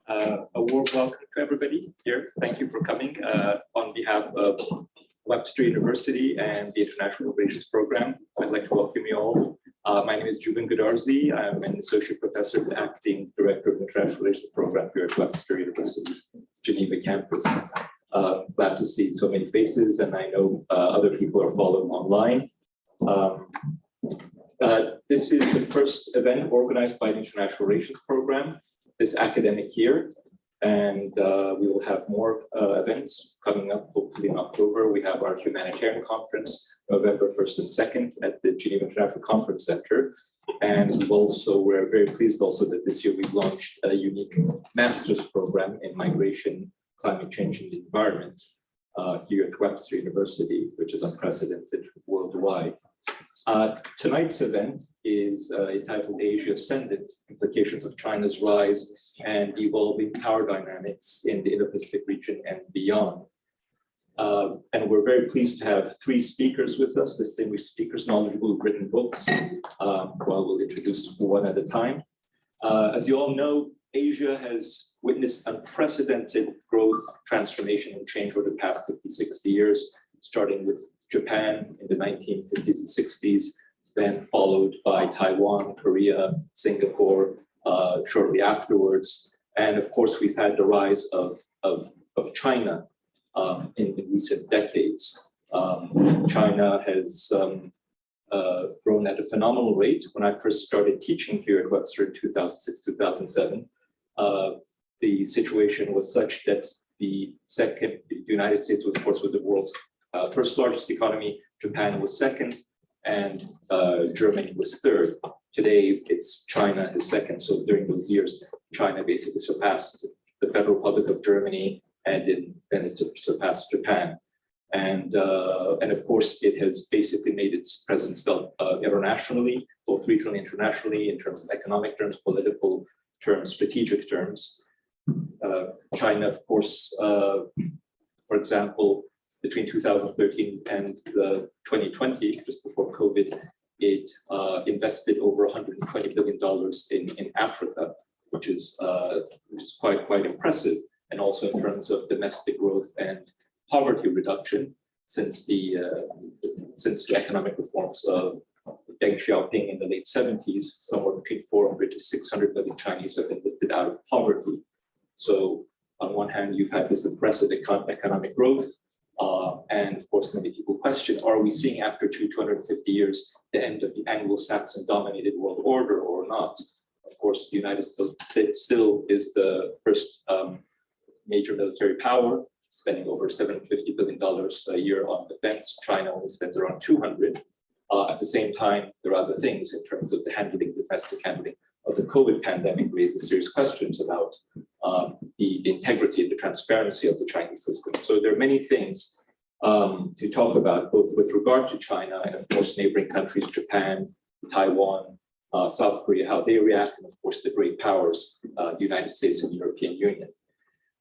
A warm welcome to everybody here. Thank you for coming on behalf of Webster University and the International Relations Program. I'd like to welcome you all. My name is Juban Godarzi. I'm an associate professor and acting director of the International Relations Program here at Webster University, Geneva campus. Glad to see so many faces, and I know other people are following online. This is the first event organized by the International Relations Program this academic year, and we will have more events coming up, hopefully in October. We have our humanitarian conference, November 1st and 2nd at the Geneva International Conference Center. And we're very pleased also that this year we've launched a unique master's program in migration, climate change, and the environment here at Webster University, which is unprecedented worldwide. Tonight's event is entitled Asia Ascendant, Implications of China's Rise and Evolving Power Dynamics in the Indo-Pacific Region and Beyond. And we're very pleased to have three speakers with us, distinguished speakers, knowledgeable, who've written books. We'll introduce one at a time. As you all know, Asia has witnessed unprecedented growth, transformation, and change over the past 50, 60 years, starting with Japan in the 1950s and 60s, then followed by Taiwan, Korea, Singapore shortly afterwards. And of course, we've had the rise of China in recent decades. China has grown at a phenomenal rate. When I first started teaching here at Webster in 2006, 2007, the situation was such that the United States was, of course, the world's first largest economy. Japan was second, and Germany was third. Today, it's China is second. So during those years, China basically surpassed the Federal Republic of Germany, and then it surpassed Japan. And of course, it has basically made its presence felt internationally, both regionally and internationally, in terms of economic terms, political terms, strategic terms. China, of course, for example, between 2013 and 2020, just before COVID, it invested over $120 billion in Africa, which is quite impressive, and also in terms of domestic growth and poverty reduction since the economic reforms of Deng Xiaoping in the late 70s. Somewhere between 400 to 600 million Chinese have been lifted out of poverty. So on one hand, you've had this impressive economic growth. And of course, many people question, are we seeing after 250 years the end of the Anglo-Saxon dominated world order or not? Of course, the United States still is the first major military power, spending over $750 billion a year on defense. China only spends around 200. At the same time, there are other things in terms of the domestic handling of the COVID pandemic raises serious questions about the integrity and the transparency of the Chinese system. So there are many things to talk about, both with regard to China and, of course, neighboring countries, Japan, Taiwan, South Korea, how they react, and, of course, the great powers, the United States and the European Union.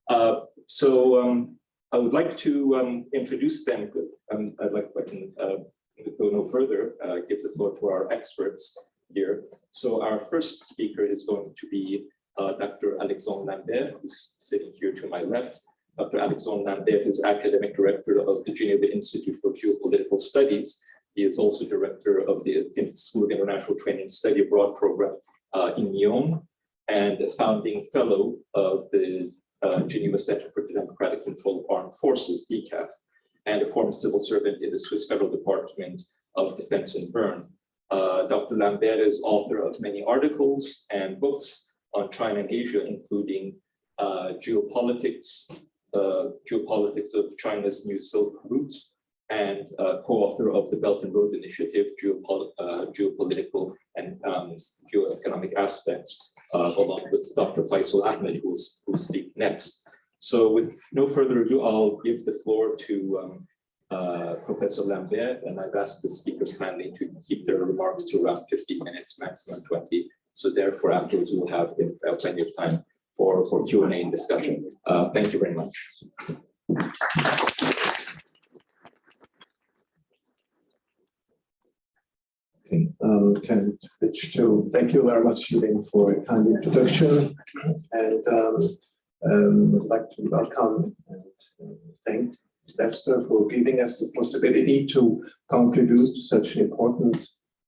I would like to introduce them. I can go no further, give the floor to our experts here. So our first speaker is going to be Dr. Alexandre Lambert, who's sitting here to my left. Dr. Alexandre Lambert is academic director of the Geneva Institute for Geopolitical Studies. He is also director of the School of International Training Study Abroad program in Lyon, and a founding fellow of the Geneva Center for the Democratic Control of Armed Forces, DCAF, and a former civil servant in the Swiss Federal Department of Defense in Bern. Dr. Lambert is author of many articles and books on China and Asia, including geopolitics of China's New Silk Route, and co-author of the Belt and Road Initiative, geopolitical and geoeconomic aspects, along with Dr. Faisal Ahmed, who will speak next. So with no further ado, I'll give the floor to Professor Lambert, and I've asked the speakers kindly to keep their remarks to around 15 minutes, maximum 20. So therefore, afterwards, we will have plenty of time for Q&A and discussion. Thank you very much. Thank you very much, Julian, for a kind introduction. And I'd like to welcome and thank Dexter for giving us the possibility to contribute to such an important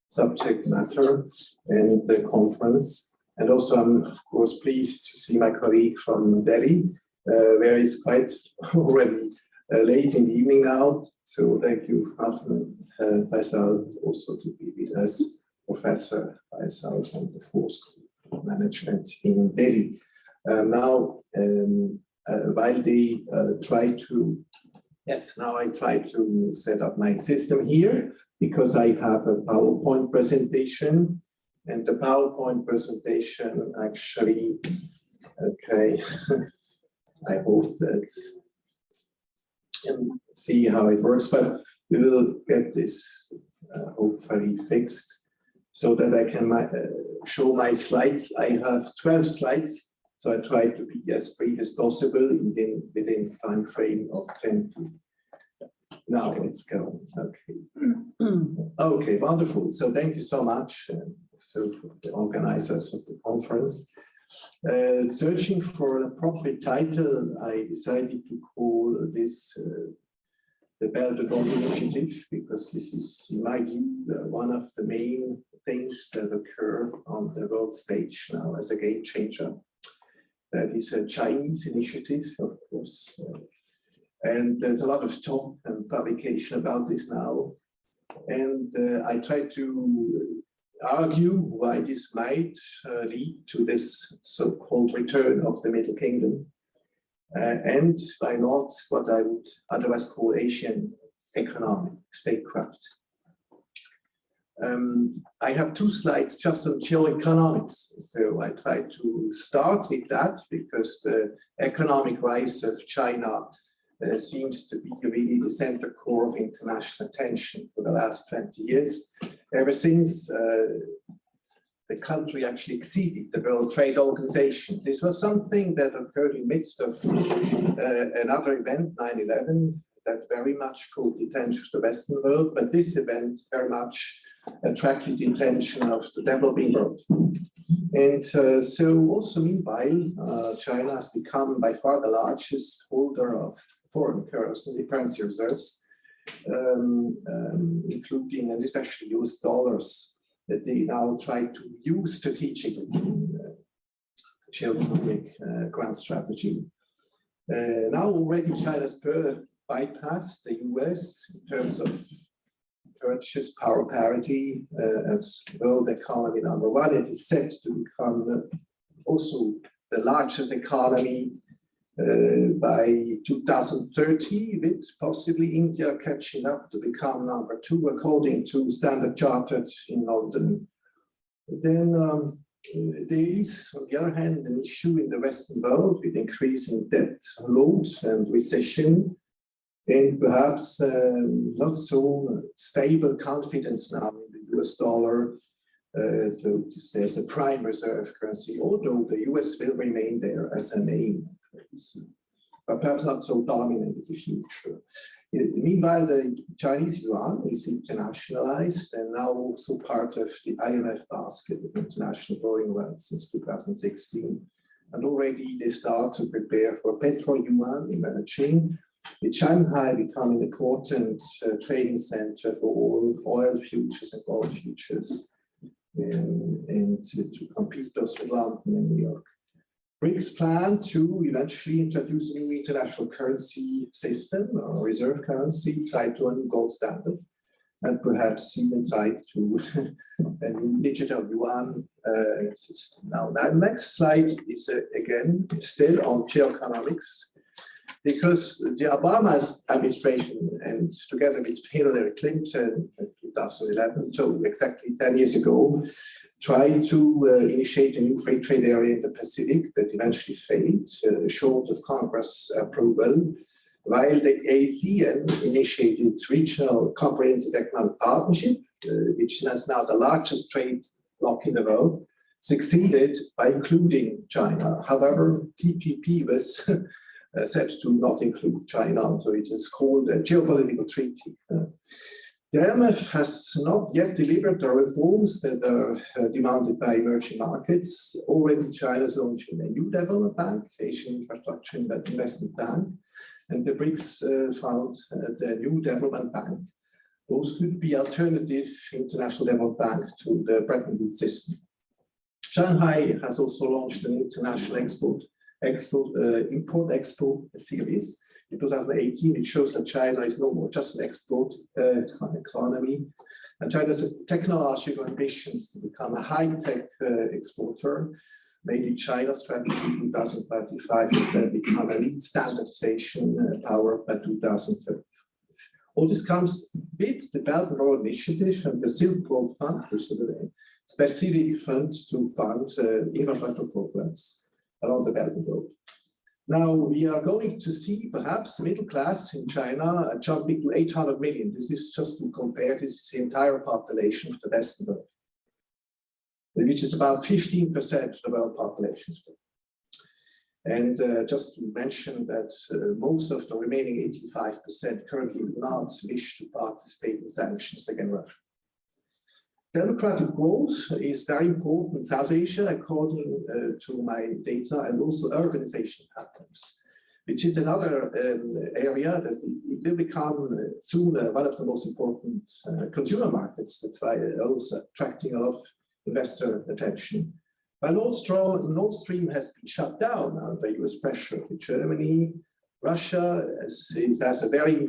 subject matter in the conference. And also, I'm of course pleased to see my colleague from Delhi, where it's quite already late in the evening now. So thank you, Ahmed, Faisal, also to be with us, Professor Faisal from the Fourth School of Management in Delhi. While they try to, yes, now I try to set up my system here because I have a PowerPoint presentation, and the PowerPoint presentation actually, okay, I hope that you can see how it works, but we will get this hopefully fixed so that I can show my slides. I have 12 slides. So I try to be as brief as possible within the time frame of 10 to now it's going. Okay. Okay, wonderful. So thank you so much. So for the organizers of the conference. Searching for an appropriate title, I decided to call this the Belt and Road Initiative, because this is, in my view, one of the main things that occur on the world stage now as a game changer. That is a Chinese initiative, of course, and there's a lot of talk and publication about this now. And I try to argue why this might lead to this so-called return of the Middle Kingdom, and why not what I would otherwise call Asian economic statecraft. I have 2 slides just on geoeconomics, so I try to start with that because the economic rise of China seems to be really the center core of international attention for the last 20 years, ever since the country actually exceeded the World Trade Organization. This was something that occurred in the midst of another event, 9/11, that very much caught the attention of the Western world, but this event very much attracted the attention of the developing world. And so also meanwhile, China has become by far the largest holder of foreign currency reserves, including and especially US dollars, that they now try to use strategically in geoeconomic grand strategy. Now already China's bypassed the US in terms of purchase power parity as world economy #1. It is set to become also the largest economy by 2030, with possibly India catching up to become #2, according to Standard Chartered in London. Then there is, on the other hand, an issue in the Western world with increasing debt load and recession, and perhaps not so stable confidence now in the US dollar, so to say, as a prime reserve currency, although the US will remain there as a main currency, but perhaps not so dominant in the future. Meanwhile, the Chinese yuan is internationalized and now also part of the IMF basket of international borrowing rights since 2016. And already they start to prepare for petro yuan emerging, with Shanghai becoming an important trading center for all oil futures and gold futures, and to compete those with London and New York. BRICS plan to eventually introduce a new international currency system or reserve currency tied to a new gold standard, and perhaps even tied to a new digital yuan system. Now, the next slide is again still on geoeconomics, because the Obama administration, and together with Hillary Clinton in 2011, so exactly 10 years ago, tried to initiate a new free trade area in the Pacific that eventually failed, short of Congress approval, while the ASEAN initiated regional comprehensive economic partnership, which is now the largest trade bloc in the world, succeeded by including China. However, TPP was set to not include China, so it is called a geopolitical treaty. The IMF has not yet delivered the reforms that are demanded by emerging markets. Already China is launching a new development bank, Asian Infrastructure Investment Bank, and the BRICS found the new development bank. Those could be alternative international development bank to the Bretton Woods system. Shanghai has also launched an international import-export series. In 2018, it shows that China is no more just an export economy. And China's technological ambitions to become a high-tech exporter made in China strategy in 2035 to become a lead standardization power by 2030. All this comes with the Belt and Road Initiative and the Silk Road Fund, which is a specific fund to fund infrastructure programs along the Belt and Road. Now we are going to see perhaps middle class in China jumping to 800 million. This is just to compare, this is the entire population of the Western world, which is about 15% of the world population. And just to mention that most of the remaining 85% currently do not wish to participate in sanctions against Russia. Democratic growth is very important in South Asia, according to my data, and also urbanization patterns, which is another area that will become soon one of the most important consumer markets. That's why also attracting a lot of investor attention. But Nord Stream has been shut down under US pressure in Germany. Russia, as it has a very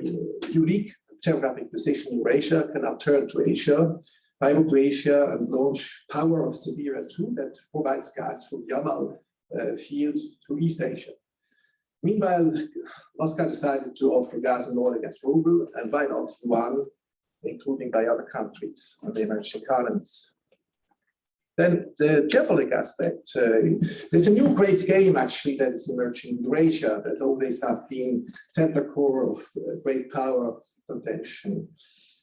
unique geographic position in Eurasia, can now turn to Asia, pivot to Asia and launch Power of Siberia 2 that provides gas from Yamal field to East Asia. Meanwhile, Moscow decided to offer gas and oil against ruble, and why not yuan, including by other countries and the emerging economies. Then the geopolitical aspect. There's a new great game actually that is emerging in Eurasia that always have been center core of great power contention.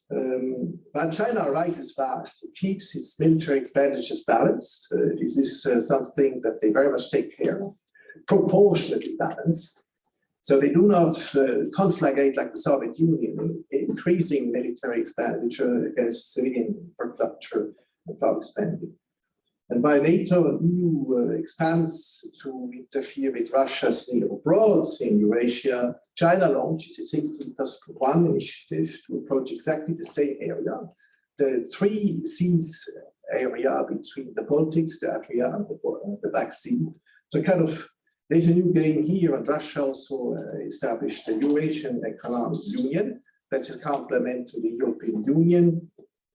But China rises fast. It keeps its military expenditures balanced. This is something that they very much take care of, proportionately balanced. So they do not conflagrate like the Soviet Union, increasing military expenditure against civilian infrastructure and public spending. And while NATO and EU expands to interfere with Russia's abroad in Eurasia, China launches its 16+1 initiative to approach exactly the same area, the 3 seas area between the Baltics, the Adria, and the Black Sea. So kind of, there's a new game here, and Russia also established the Eurasian Economic Union. That's a complement to the European Union.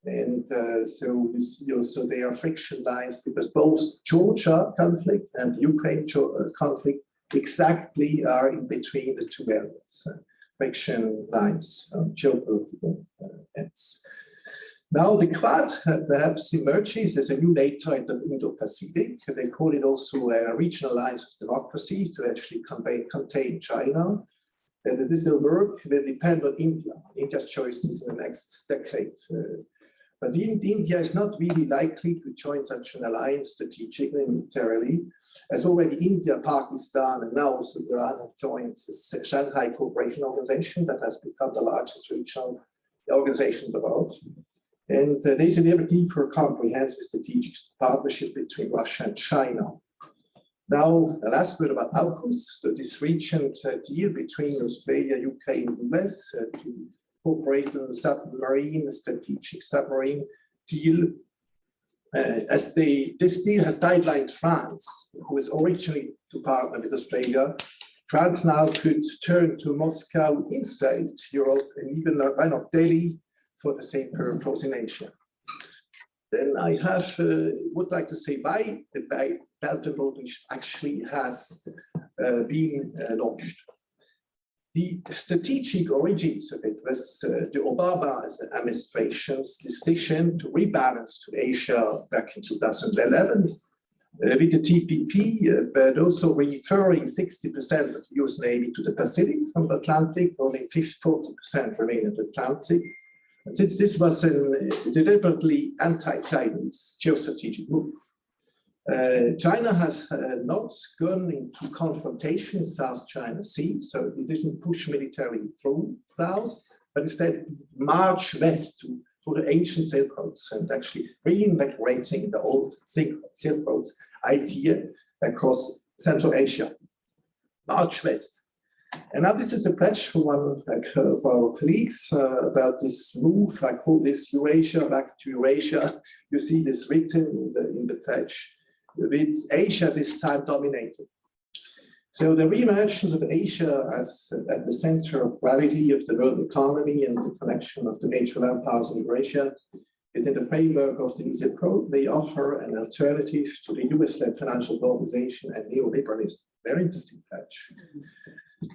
And so you see also there are friction lines because both Georgia conflict and the Ukraine conflict exactly are in between the two areas. Friction lines, geopolitical ends. Now the Quad perhaps emerges as a new NATO in the Indo-Pacific. They call it also a regional alliance of democracies to actually contain China. And this will work, will depend on India, India's choices in the next decade. But India is not really likely to join such an alliance strategically and militarily, as already India, Pakistan, and now also Iran have joined the Shanghai Cooperation Organization that has become the largest regional organization in the world. And there's a very need for a comprehensive strategic partnership between Russia and China. Now, the last word about AUKUS, so this recent deal between Australia, UK, and US to cooperate on the submarine, strategic submarine deal. This deal has sidelined France, who was originally to partner with Australia. France now could turn to Moscow inside Europe and even why not Delhi for the same purpose in Asia. Then I would like to say why the Belt and Road actually has been launched. The strategic origins of it was the Obama administration's decision to rebalance to Asia back in 2011 with the TPP, but also referring 60% of the US Navy to the Pacific from the Atlantic, only 40% remain in the Atlantic. And since this was a deliberately anti-Chinese geostrategic move, China has not gone into confrontation in South China Sea, so it didn't push military through south, but instead march west to the ancient Silk Roads and actually reinvigorating the old Silk Roads idea across Central Asia. March west. And now this is a pledge from one of our colleagues about this move. I call this Eurasia back to Eurasia. You see this written in the pledge, with Asia this time dominating. So the re-emergence of Asia as at the center of gravity of the world economy and the connection of the major land powers in Eurasia, within the framework of the new Silk Road, they offer an alternative to the US-led financial globalization and neoliberalism. Very interesting pledge.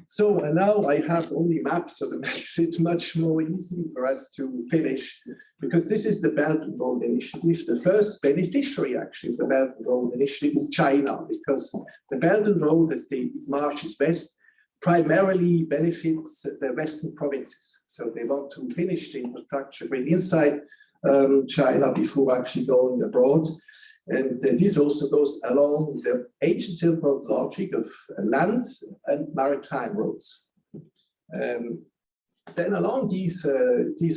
So and now I have only maps, so that makes it much more easy for us to finish, because this is the Belt and Road Initiative. The first beneficiary, actually, of the Belt and Road Initiative is China, because the Belt and Road, as it marches west, primarily benefits the Western provinces. So they want to finish the infrastructure grid inside China before actually going abroad. And this also goes along the ancient Silk Road logic of land and maritime roads. Then along these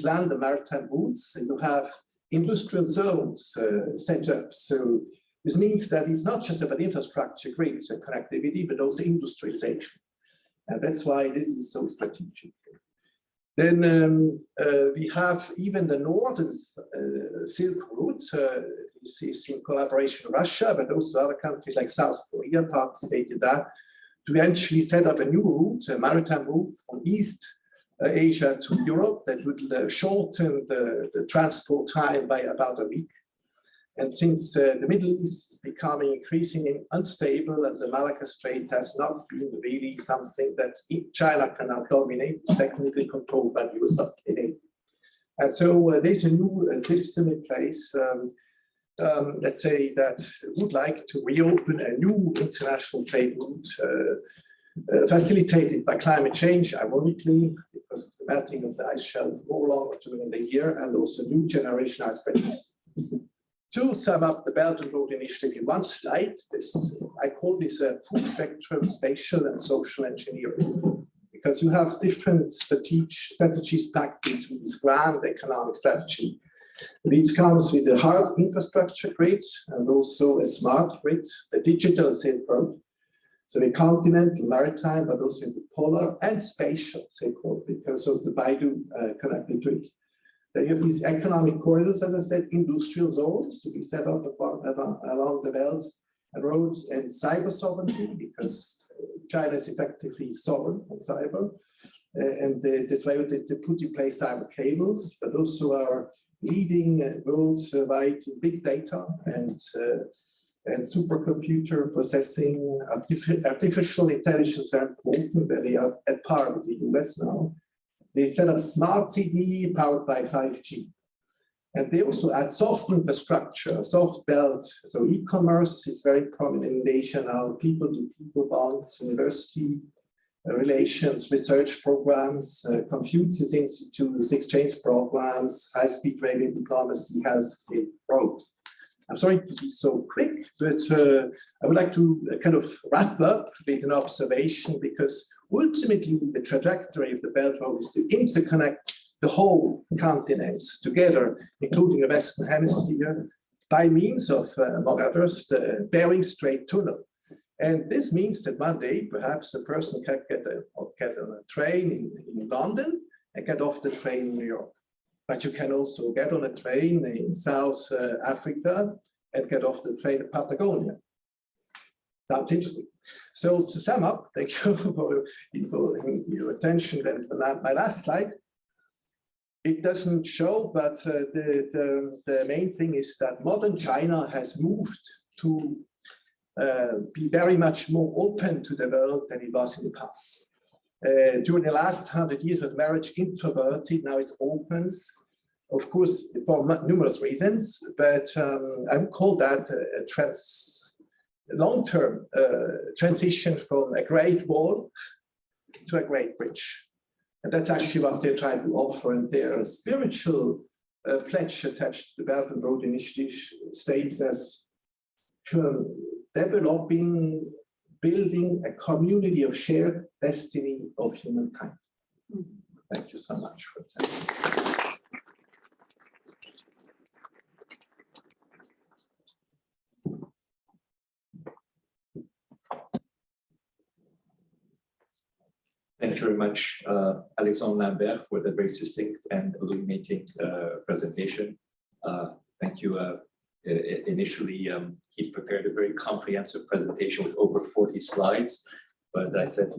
land and maritime routes, you have industrial zones set up. So this means that it's not just about infrastructure, grids and connectivity, but also industrialization. And that's why this is so strategic. Then we have even the northern Silk Route. This is in collaboration with Russia, but also other countries like South Korea participated in that, to eventually set up a new route, a maritime route from East Asia to Europe that would shorten the transport time by about a week. And since the Middle East is becoming increasingly unstable and the Malacca Strait has not been really something that China can now dominate, it's technically controlled by the US today. And so there's a new system in place, let's say, that would like to reopen a new international trade route facilitated by climate change, ironically, because of the melting of the ice shelf more longer during the year, and also new generation expertise. To sum up the Belt and Road Initiative in one slide, I call this a full spectrum spatial and social engineering, because you have different strategies packed into this grand economic strategy. It comes with a hard infrastructure grid and also a smart grid, a digital Silk Road. So the continental, maritime, but also the polar and spatial Silk Road because of the Baidu connected to it. Then you have these economic corridors, as I said, industrial zones to be set up along the belt and roads, and cyber sovereignty, because China is effectively sovereign on cyber. And that's why they put in place cyber cables, but also are leading worldwide in big data and supercomputer processing. Artificial intelligence are important, where they are at par with the US now. They set up smart city powered by 5G. And they also add soft infrastructure, soft belt. So e-commerce is very prominent in Asia now. People do people bonds, university relations, research programs, Confucius Institutes, exchange programs, high-speed rail diplomacy, has Silk Road. I'm sorry to be so quick, but I would like to kind of wrap up with an observation, because ultimately the trajectory of the Belt Road is to interconnect the whole continents together, including the Western Hemisphere, by means of, among others, the Bering Strait Tunnel. And this means that one day, perhaps a person can get on a train in London and get off the train in New York. But you can also get on a train in South Africa and get off the train in Patagonia. Sounds interesting. So to sum up, thank you for your attention. And my last slide, it doesn't show, but the main thing is that modern China has moved to be very much more open to the world than it was in the past. During the last 100 years, was very much introverted. Now it opens, of course, for numerous reasons, but I would call that a long-term transition from a great wall to a great bridge. And that's actually what they're trying to offer. And their spiritual pledge attached to the Belt and Road Initiative states as building a community of shared destiny of humankind. Thank you so much for attending. Thank you very much, Alexandre Lambert, for the very succinct and illuminating presentation. Thank you. Initially, he prepared a very comprehensive presentation with over 40 slides, but I said,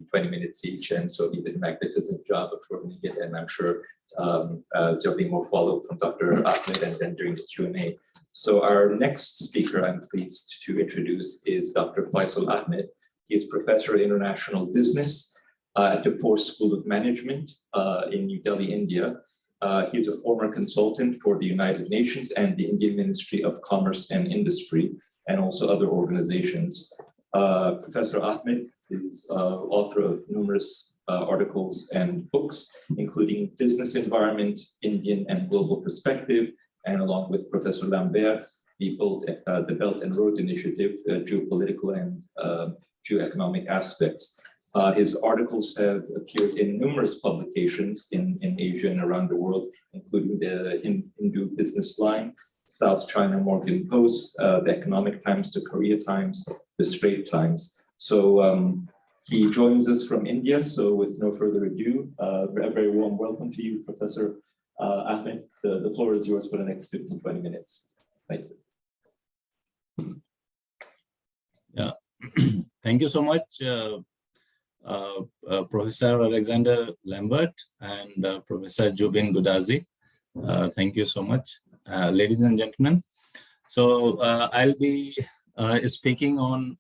20 minutes each, and so he did a magnificent job of shortening it, and I'm sure there'll be more follow-up from Dr. Ahmed and then during the Q&A. So our next speaker I'm pleased to introduce is Dr. Faisal Ahmed. He is Professor of International Business at the Ford School of Management in New Delhi, India. He is a former consultant for the United Nations and the Indian Ministry of Commerce and Industry, and also other organizations. Professor Ahmed is author of numerous articles and books, including Business Environment, Indian and Global Perspective, and along with Professor Lambert, the Belt and Road Initiative, Geopolitical and Geoeconomic Aspects. His articles have appeared in numerous publications in Asia and around the world, including the Hindu Business Line, South China Morning Post, the Economic Times, the Korea Times, the Strait Times. So he joins us from India. So with no further ado, a very warm welcome to you, Professor Ahmed. The floor is yours for the next 15-20 minutes. Thank you. Yeah. Thank you so much, Professor Alexander Lambert and Professor Jubin Gudazi. Thank you so much, ladies and gentlemen. So I'll be speaking on,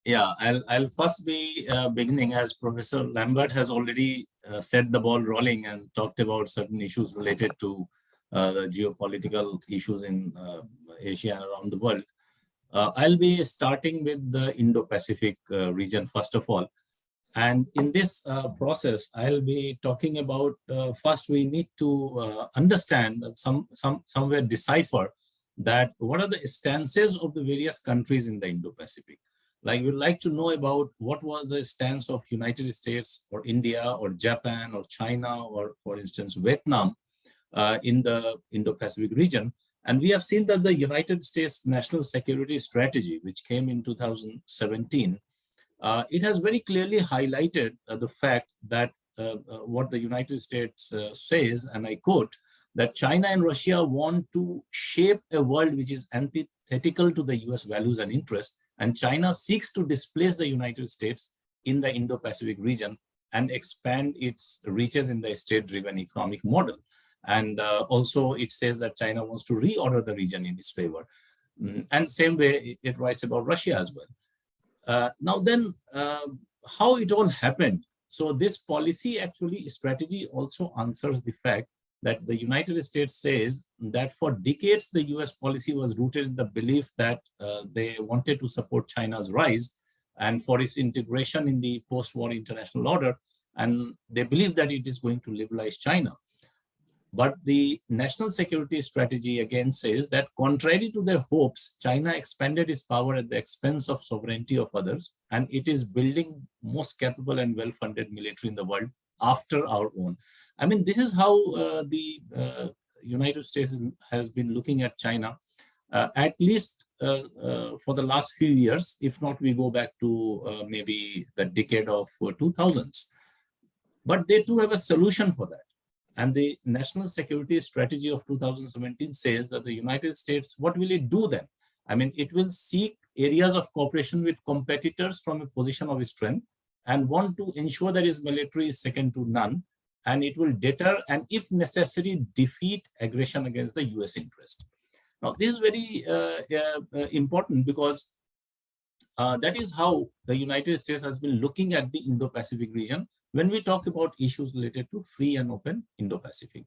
I'll first be beginning, as Professor Lambert has already set the ball rolling and talked about certain issues related to the geopolitical issues in Asia and around the world. I'll be starting with the Indo-Pacific region, first of all. And in this process, I'll be talking about, first we need to understand, somewhere decipher that what are the stances of the various countries in the Indo-Pacific. Like we'd like to know about what was the stance of United States or India or Japan or China or, for instance, Vietnam in the Indo-Pacific region. And we have seen that the United States National Security Strategy, which came in 2017, it has very clearly highlighted the fact that what the United States says, and I quote, that China and Russia want to shape a world which is antithetical to the US values and interests, and China seeks to displace the United States in the Indo-Pacific region and expand its reaches in the state-driven economic model. And also it says that China wants to reorder the region in its favor. And same way it writes about Russia as well. Now then, how it all happened. So this policy strategy also answers the fact that the United States says that for decades, the US policy was rooted in the belief that they wanted to support China's rise and for its integration in the post-war international order. And they believe that it is going to liberalize China. But the national security strategy again says that contrary to their hopes, China expanded its power at the expense of sovereignty of others, and it is building most capable and well-funded military in the world after our own. I mean, this is how the United States has been looking at China, at least for the last few years, if not we go back to maybe the decade of 2000s. But they too have a solution for that. And the National Security Strategy of 2017 says that the United States, what will it do then? I mean, it will seek areas of cooperation with competitors from a position of strength and want to ensure that its military is second to none. And it will deter and, if necessary, defeat aggression against the US interest. Now, this is very important because that is how the United States has been looking at the Indo-Pacific region when we talk about issues related to free and open Indo-Pacific.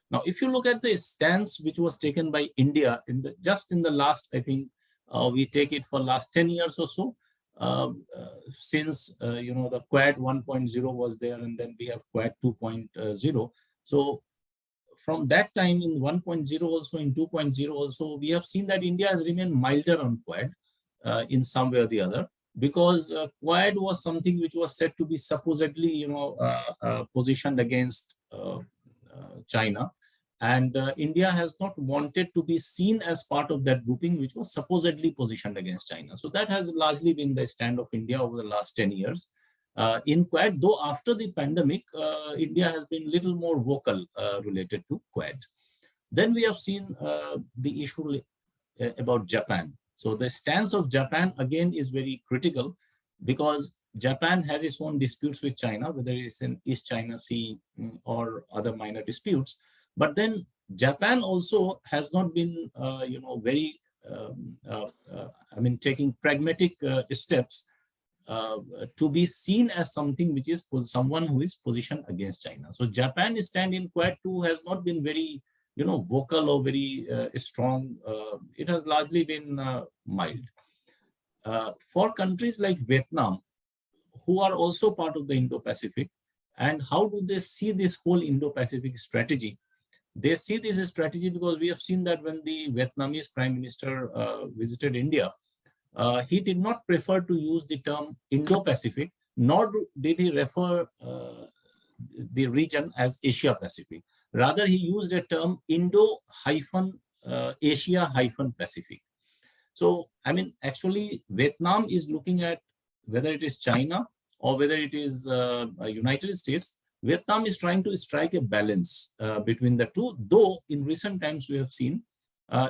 Now, if you look at the stance which was taken by India just in the last, I think we take it for last 10 years or so, since the Quad 1.0 was there, and then we have Quad 2.0. So from that time in 1.0 also, in 2.0 also, we have seen that India has remained milder on Quad in some way or the other. because Quad was something which was said to be supposedly, positioned against China. And India has not wanted to be seen as part of that grouping, which was supposedly positioned against China. So that has largely been the stand of India over the last 10 years. In Quad, though after the pandemic, India has been little more vocal related to Quad. Then we have seen the issue about Japan. So the stance of Japan again is very critical, because Japan has its own disputes with China, whether it's in East China Sea or other minor disputes. But then Japan also has not been, very, taking pragmatic steps to be seen as something which is someone who is positioned against China. So Japan's stand in Quad 2 has not been very, vocal or very strong. It has largely been mild. For countries like Vietnam, who are also part of the Indo-Pacific, and how do they see this whole Indo-Pacific strategy? They see this strategy because we have seen that when the Vietnamese Prime Minister visited India, he did not prefer to use the term Indo-Pacific, nor did he refer the region as Asia-Pacific. Rather, he used a term Indo-Asia-Pacific. So, actually, Vietnam is looking at whether it is China or whether it is United States. Vietnam is trying to strike a balance between the two, though in recent times we have seen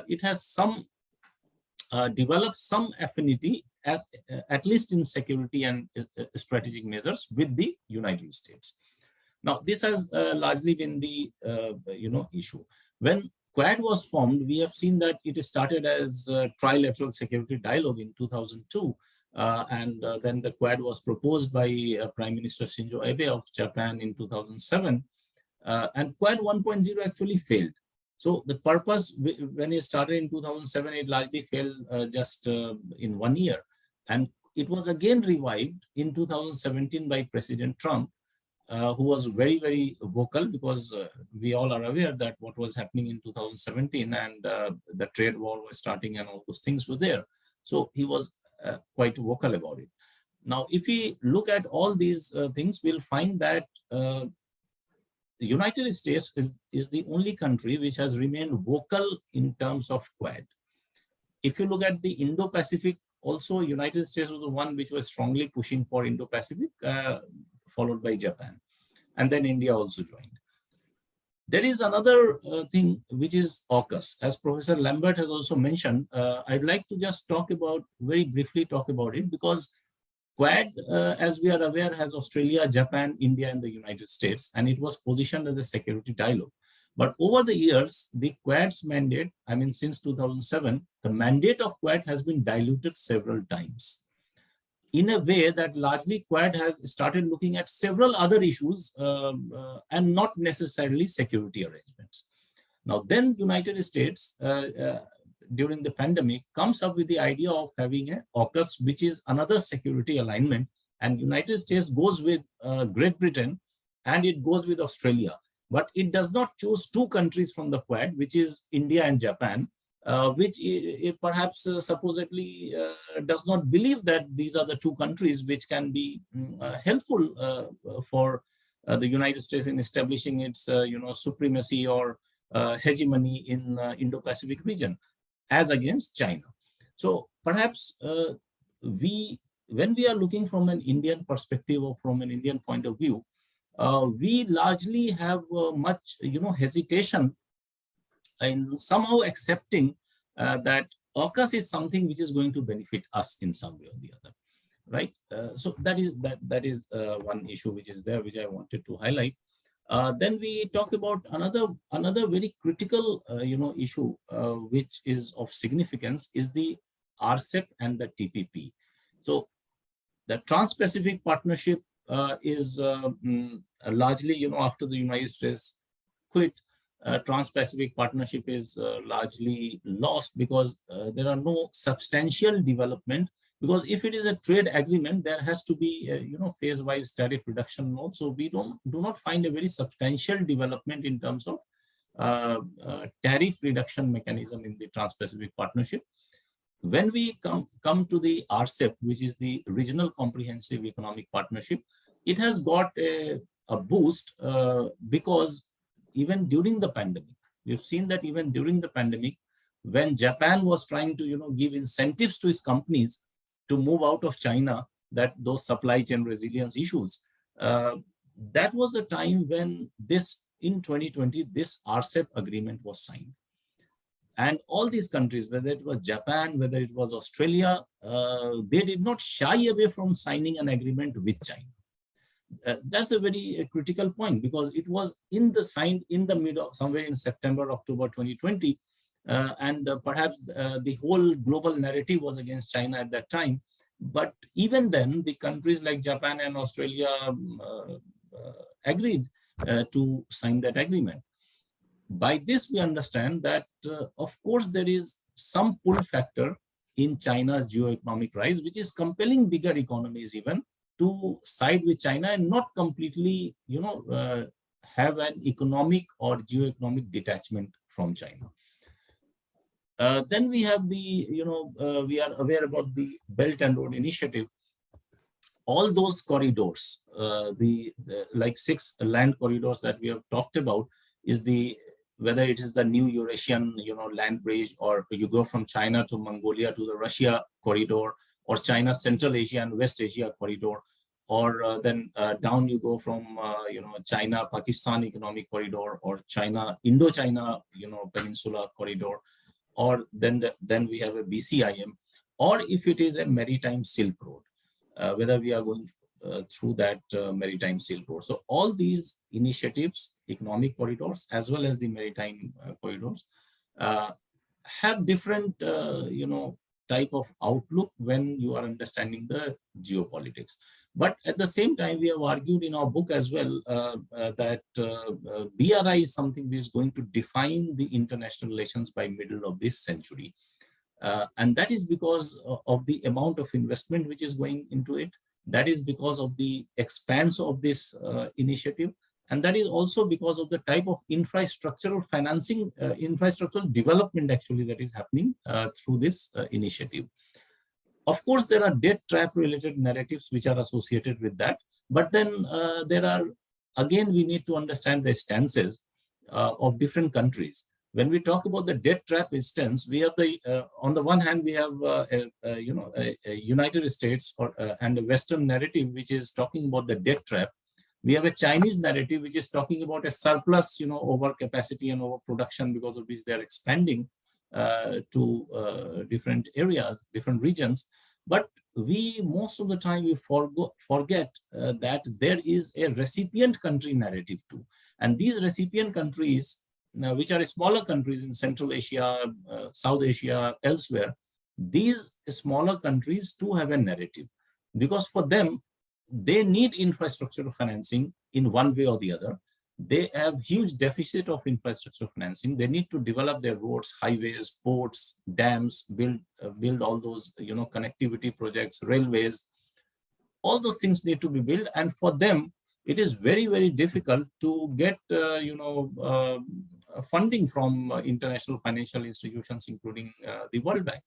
it has some developed some affinity, at least in security and strategic measures, with the United States. Now, this has largely been the issue. When Quad was formed, we have seen that it started as a trilateral security dialogue in 2002. Then the Quad was proposed by Prime Minister Shinzo Abe of Japan in 2007. And Quad 1.0 actually failed. So the purpose, when it started in 2007, it largely failed just in 1 year. And it was again revived in 2017 by President Trump, who was very, very vocal, because we all are aware that what was happening in 2017 and the trade war was starting and all those things were there. So he was quite vocal about it. Now, if we look at all these things, we'll find that the United States is the only country which has remained vocal in terms of Quad. If you look at the Indo-Pacific, also United States was the one which was strongly pushing for Indo-Pacific, followed by Japan. And then India also joined. There is another thing, which is AUKUS. As Professor Lambert has also mentioned, I'd like to just very briefly talk about it, because Quad, as we are aware, has Australia, Japan, India, and the United States, and it was positioned as a security dialogue. But over the years, the Quad's mandate, since 2007, the mandate of Quad has been diluted several times, in a way that largely Quad has started looking at several other issues and not necessarily security arrangements. Now, then United States, during the pandemic, comes up with the idea of having an AUKUS, which is another security alignment, and United States goes with Great Britain and it goes with Australia. But it does not choose two countries from the Quad, which is India and Japan, which it perhaps supposedly does not believe that these are the two countries which can be helpful for the United States in establishing its supremacy or hegemony in Indo-Pacific region as against China. So perhaps when we are looking from an Indian perspective or from an Indian point of view, we largely have much hesitation in somehow accepting that AUKUS is something which is going to benefit us in some way or the other, right? So that is one issue which is there, which I wanted to highlight. Then we talk about another very critical issue which is of significance, is the RCEP and the TPP. So the Trans-Pacific Partnership is largely, after the United States quit, Trans-Pacific Partnership is largely lost, because there are no substantial development. Because if it is a trade agreement, there has to be phase-wise tariff reduction mode. So we do not find a very substantial development in terms of tariff reduction mechanism in the Trans-Pacific Partnership. When we come to the RCEP, which is the Regional Comprehensive Economic Partnership, it has got a boost because even during the pandemic, we've seen that even during the pandemic, when Japan was trying to give incentives to its companies to move out of China, that those supply chain resilience issues, that was a time when in 2020, this RCEP agreement was signed. And all these countries, whether it was Japan, whether it was Australia, they did not shy away from signing an agreement with China. That's a very critical point, because it was signed in the middle, somewhere in September, October 2020. And perhaps the whole global narrative was against China at that time. But even then, the countries like Japan and Australia agreed to sign that agreement. By this, we understand that, of course, there is some pull factor in China's geo-economic rise, which is compelling bigger economies even to side with China and not completely, have an economic or geo-economic detachment from China. Then we have we are aware about the Belt and Road Initiative. All those corridors, like 6 land corridors that we have talked about, is whether it is the new Eurasian, land bridge, or you go from China to Mongolia to the Russia corridor, or China, Central Asia and West Asia corridor, or then down you go from, China, Pakistan economic corridor, or China, Indo-China, peninsula corridor, or then we have a BCIM, or if it is a maritime Silk Road, whether we are going through that maritime Silk Road. So all these initiatives, economic corridors, as well as the maritime corridors, have different, type of outlook when you are understanding the geopolitics. But at the same time, we have argued in our book as well that BRI is something which is going to define the international relations by middle of this century. And that is because of the amount of investment which is going into it. That is because of the expanse of this initiative. And that is also because of the type of infrastructural financing, infrastructural development actually that is happening through this initiative. Of course, there are debt trap related narratives which are associated with that. But then there are, again, we need to understand the stances of different countries. When we talk about the debt trap instance, we have on the one hand, we have a United States and a Western narrative, which is talking about the debt trap. We have a Chinese narrative, which is talking about a surplus, over capacity and overproduction, because of which they are expanding to different areas, different regions. But most of the time, we forget that there is a recipient country narrative too. And these recipient countries, which are smaller countries in Central Asia, South Asia, elsewhere, these smaller countries too have a narrative, because for them, they need infrastructure financing in one way or the other. They have huge deficit of infrastructure financing. They need to develop their roads, highways, ports, dams, build all those connectivity projects, railways. All those things need to be built, and for them, it is very, very difficult to get funding from international financial institutions, including the World Bank.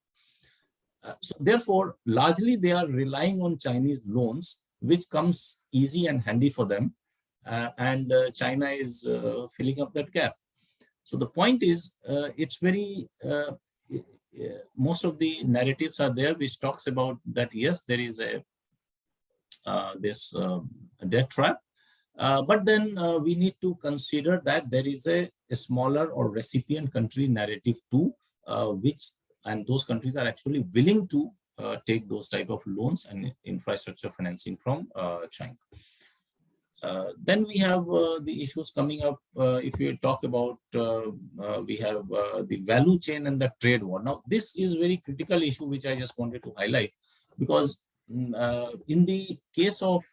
So therefore, largely they are relying on Chinese loans, which comes easy and handy for them. And China is filling up that gap. So the point is, it's very, most of the narratives are there, which talks about that, yes, there is this debt trap. But then we need to consider that there is a smaller or recipient country narrative too, and those countries are actually willing to take those type of loans and infrastructure financing from China. Then we have the issues coming up. If we talk about, we have the value chain and the trade war. Now, this is very critical issue, which I just wanted to highlight, because in the case of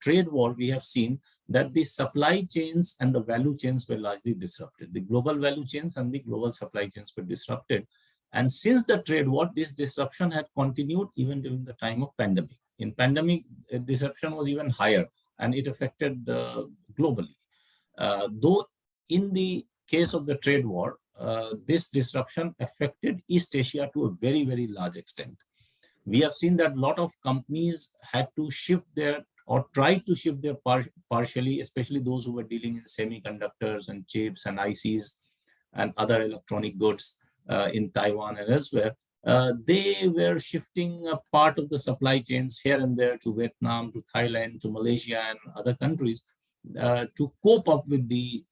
trade war, we have seen that the supply chains and the value chains were largely disrupted. The global value chains and the global supply chains were disrupted. And since the trade war, this disruption had continued even during the time of pandemic. In pandemic, disruption was even higher, and it affected globally. Though in the case of the trade war, this disruption affected East Asia to a very, very large extent. We have seen that a lot of companies had to shift their or tried to shift their partially, especially those who were dealing in semiconductors and chips and ICs and other electronic goods in Taiwan and elsewhere. They were shifting a part of the supply chains here and there to Vietnam, to Thailand, to Malaysia and other countries to cope up with the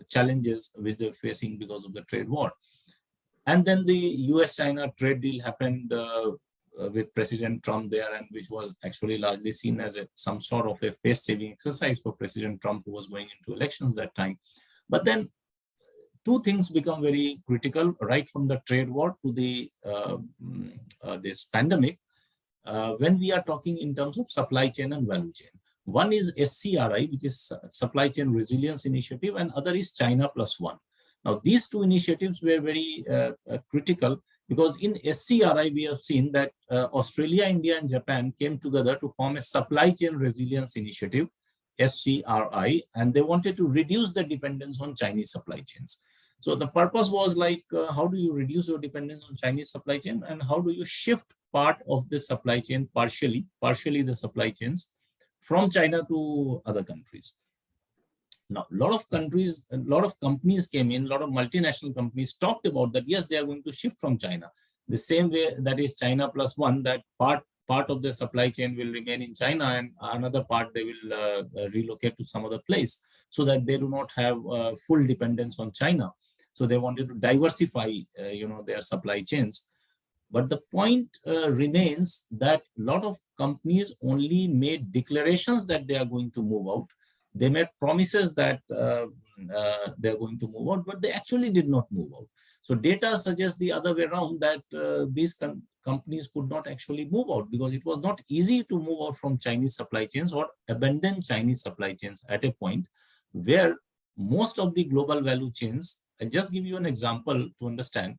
challenges which they're facing because of the trade war. And then the US-China trade deal happened with President Trump there, and which was actually largely seen as some sort of a face-saving exercise for President Trump, who was going into elections that time. But then two things become very critical, right from the trade war to the this pandemic, when we are talking in terms of supply chain and value chain. One is SCRI, which is Supply Chain Resilience Initiative, and other is China Plus One. Now, these two initiatives were very critical, because in SCRI, we have seen that Australia, India, and Japan came together to form a Supply Chain Resilience Initiative, SCRI, and they wanted to reduce the dependence on Chinese supply chains. So the purpose was like, how do you reduce your dependence on Chinese supply chain, and how do you shift part of the supply chain, partially the supply chains from China to other countries. Now, a lot of companies came in, a lot of multinational companies talked about that, yes, they are going to shift from China. The same way that is China Plus One, that part of the supply chain will remain in China and another part they will relocate to some other place, so that they do not have full dependence on China. So they wanted to diversify, their supply chains. But the point remains that a lot of companies only made declarations that they are going to move out. They made promises that they're going to move out, but they actually did not move out. So data suggests the other way around, that these companies could not actually move out, because it was not easy to move out from Chinese supply chains or abandon Chinese supply chains at a point where most of the global value chains, I'll just give you an example to understand.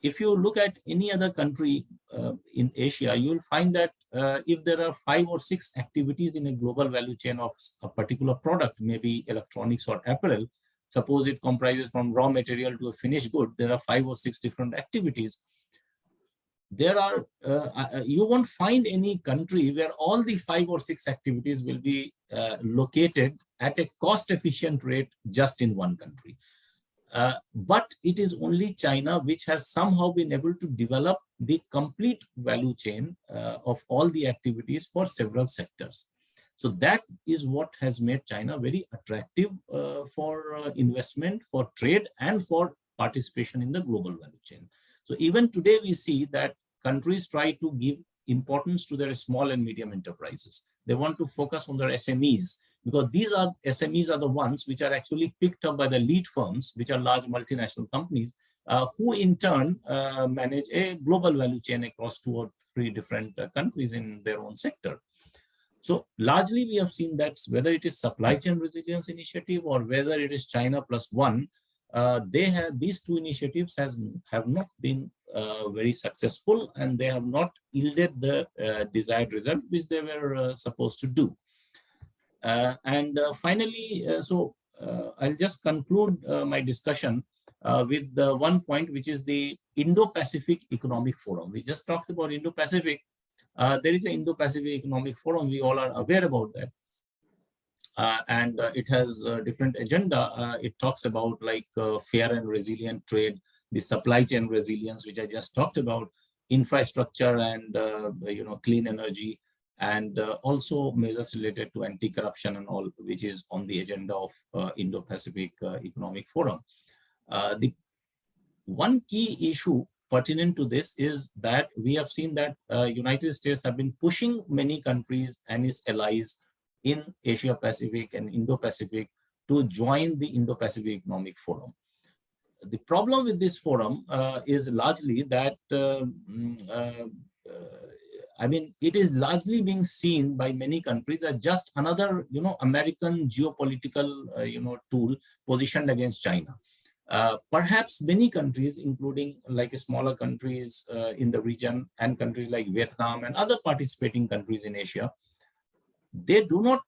If you look at any other country in Asia, you'll find that if there are 5 or 6 activities in a global value chain of a particular product, maybe electronics or apparel, suppose it comprises from raw material to a finished good, there are 5 or 6 different activities. There are, you won't find any country where all the 5 or 6 activities will be located at a cost-efficient rate just in one country. But it is only China which has somehow been able to develop the complete value chain of all the activities for several sectors. So that is what has made China very attractive for investment, for trade, and for participation in the global value chain. So even today we see that countries try to give importance to their small and medium enterprises. They want to focus on their SMEs, because these SMEs are the ones which are actually picked up by the lead firms, which are large multinational companies, who in turn manage a global value chain across 2 or 3 different countries in their own sector. So largely we have seen that whether it is Supply Chain Resilience Initiative or whether it is China Plus One, these 2 initiatives have not been very successful, and they have not yielded the desired result which they were supposed to do. Finally, I'll just conclude my discussion with the one point, which is the Indo-Pacific Economic Forum. We just talked about Indo-Pacific. There is an Indo-Pacific Economic Forum. We all are aware about that. It has a different agenda. It talks about like fair and resilient trade, the supply chain resilience, which I just talked about, infrastructure and clean energy, and also measures related to anti-corruption and all, which is on the agenda of Indo-Pacific Economic Forum. The one key issue pertinent to this is that we have seen that United States have been pushing many countries and its allies in Asia Pacific and Indo-Pacific to join the Indo-Pacific Economic Forum. The problem with this forum is largely that it is largely being seen by many countries as just another, American geopolitical, tool positioned against China. Perhaps many countries, including like smaller countries in the region and countries like Vietnam and other participating countries in Asia, they do not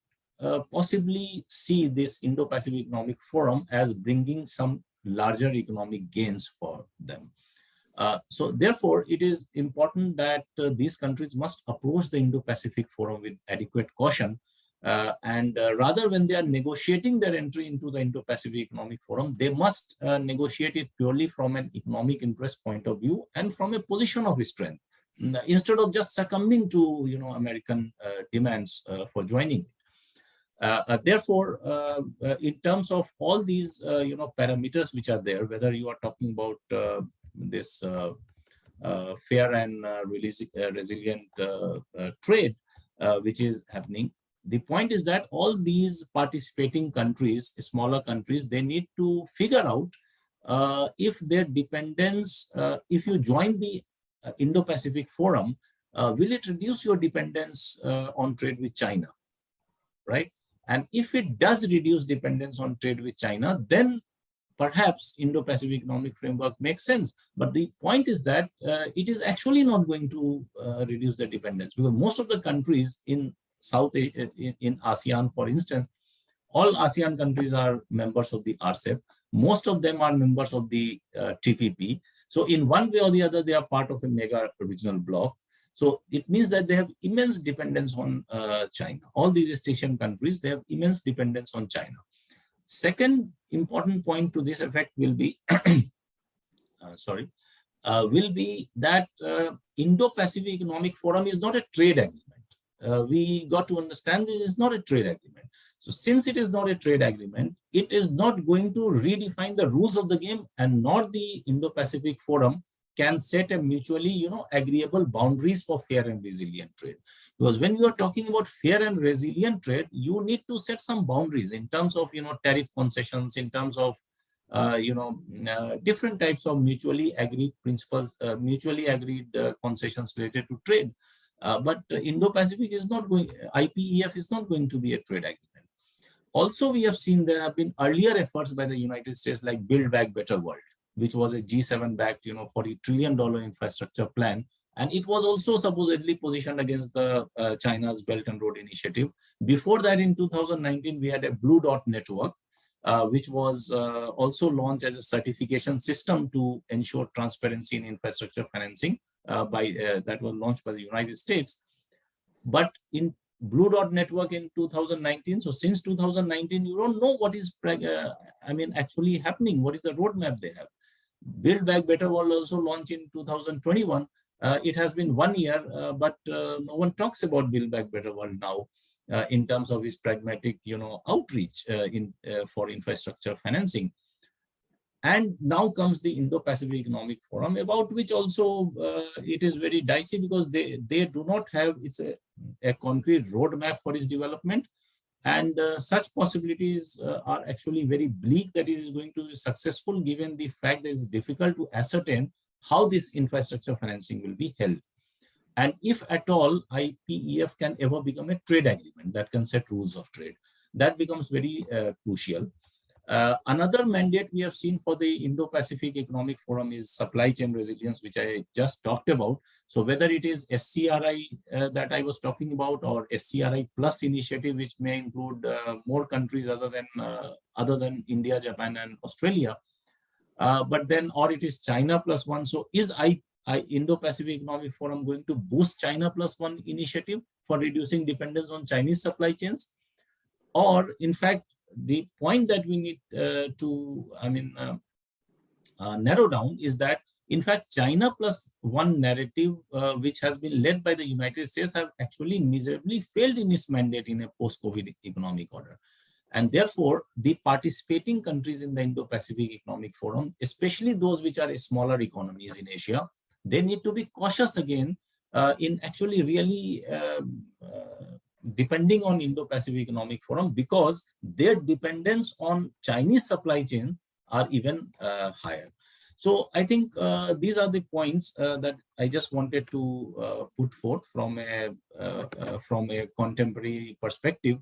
possibly see this Indo-Pacific Economic Forum as bringing some larger economic gains for them. So therefore, it is important that these countries must approach the Indo-Pacific Forum with adequate caution. And rather, when they are negotiating their entry into the Indo-Pacific Economic Forum, they must negotiate it purely from an economic interest point of view and from a position of strength, instead of just succumbing to American demands for joining it. Therefore, in terms of all these parameters which are there, whether you are talking about this fair and resilient trade, which is happening. The point is that all these participating countries, smaller countries, they need to figure out if their dependence, if you join the Indo-Pacific Forum, will it reduce your dependence on trade with China, right? And if it does reduce dependence on trade with China, then perhaps Indo-Pacific Economic Framework makes sense. But the point is that it is actually not going to reduce the dependence, because most of the countries in in ASEAN, for instance, all ASEAN countries are members of the RCEP. Most of them are members of the TPP. So in one way or the other, they are part of a mega regional bloc. So it means that they have immense dependence on China. All these East Asian countries, they have immense dependence on China. Second important point to this effect will be, will be that Indo-Pacific Economic Forum is not a trade agreement. We got to understand this is not a trade agreement. So since it is not a trade agreement, it is not going to redefine the rules of the game, and nor the Indo-Pacific Forum can set a mutually agreeable boundaries for fair and resilient trade. Because when you are talking about fair and resilient trade, you need to set some boundaries in terms of tariff concessions, in terms of different types of mutually agreed principles, mutually agreed concessions related to trade. But Indo-Pacific is not going, IPEF is not going to be a trade agreement. Also, we have seen there have been earlier efforts by the United States like Build Back Better World, which was a G7-backed, $40 trillion infrastructure plan. And it was also supposedly positioned against the China's Belt and Road Initiative. Before that, in 2019, we had a Blue Dot network, which was also launched as a certification system to ensure transparency in infrastructure financing. That was launched by the United States. But in Blue Dot network in 2019, so since 2019, you don't know what is actually happening. What is the roadmap they have? Build Back Better World also launched in 2021. It has been 1 year, but no one talks about Build Back Better World now in terms of its pragmatic, outreach for infrastructure financing. And now comes the Indo-Pacific Economic Forum, about which also it is very dicey, because they do not have a concrete roadmap for its development. And such possibilities are actually very bleak that it is going to be successful, given the fact that it's difficult to ascertain how this infrastructure financing will be held. And if at all IPEF can ever become a trade agreement that can set rules of trade, that becomes very crucial. Another mandate we have seen for the Indo-Pacific Economic Forum is supply chain resilience, which I just talked about. So whether it is SCRI that I was talking about, or SCRI Plus initiative, which may include more countries other than India, Japan, and Australia, but then, or it is China Plus One. So is Indo-Pacific Economic Forum going to boost China Plus One initiative for reducing dependence on Chinese supply chains? Or in fact, the point that we need to narrow down is that, in fact, China Plus One narrative, which has been led by the United States, have actually miserably failed in its mandate in a post-COVID economic order. And therefore, the participating countries in the Indo-Pacific Economic Forum, especially those which are smaller economies in Asia, they need to be cautious again in actually really depending on Indo-Pacific Economic Forum, because their dependence on Chinese supply chain are even higher. So I think these are the points that I just wanted to put forth from a contemporary perspective.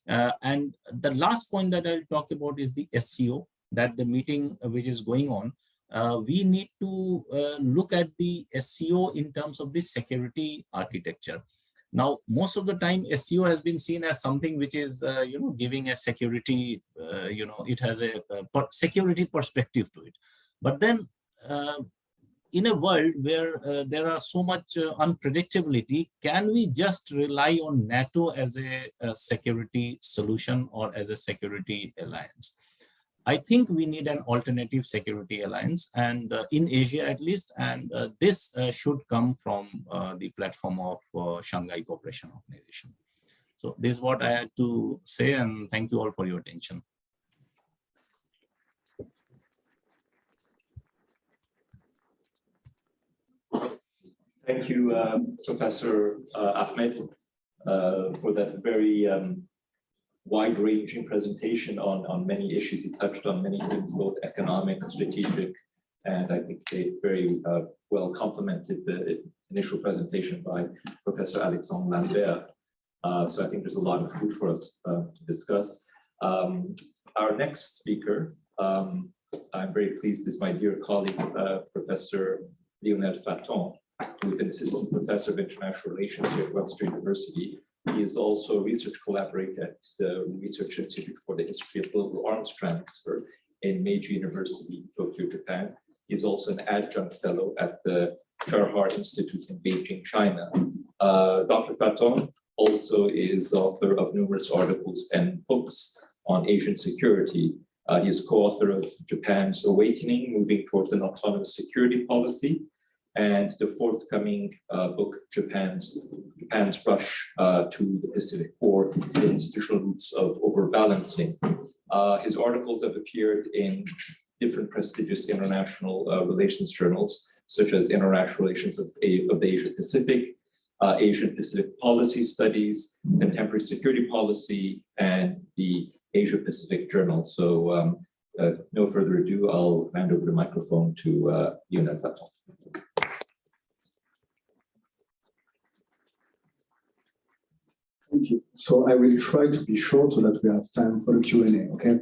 And the last point that I'll talk about is the SCO, that the meeting which is going on. We need to look at the SCO in terms of the security architecture. Now, most of the time, SCO has been seen as something which is, giving a security, it has a security perspective to it. But then, in a world where there are so much unpredictability, can we just rely on NATO as a security solution or as a security alliance? I think we need an alternative security alliance, and in Asia at least, and this should come from the platform of Shanghai Cooperation Organization. So this is what I had to say, and thank you all for your attention. Thank you, Professor Ahmed, for that very wide-ranging presentation on many issues. He touched on many things, both economic, strategic, and I think they very well complemented the initial presentation by Professor Alexandre Lambert. So I think there's a lot of food for us to discuss. Our next speaker, I'm very pleased, is my dear colleague, Professor Lionel Faton, who is an assistant professor of international relations here at Webster University. He is also a research collaborator at the Research Institute for the History of Global Arms Transfer in Meiji University, Tokyo, Japan. He's also an adjunct fellow at the Farhar Institute in Beijing, China. Dr. Faton also is author of numerous articles and books on Asian security. He is co-author of Japan's Awakening, Moving Towards an Autonomous Security Policy, and the forthcoming book, Japan's Rush to the Pacific War, The Institutional Roots of Overbalancing. His articles have appeared in different prestigious international relations journals, such as International Relations of the Asia Pacific, Asian Pacific Policy Studies, Contemporary Security Policy, and the Asia Pacific Journal. So no further ado, I'll hand over the microphone to Lionel Faton. Thank you. So I will try to be short so that we have time for the Q&A, okay?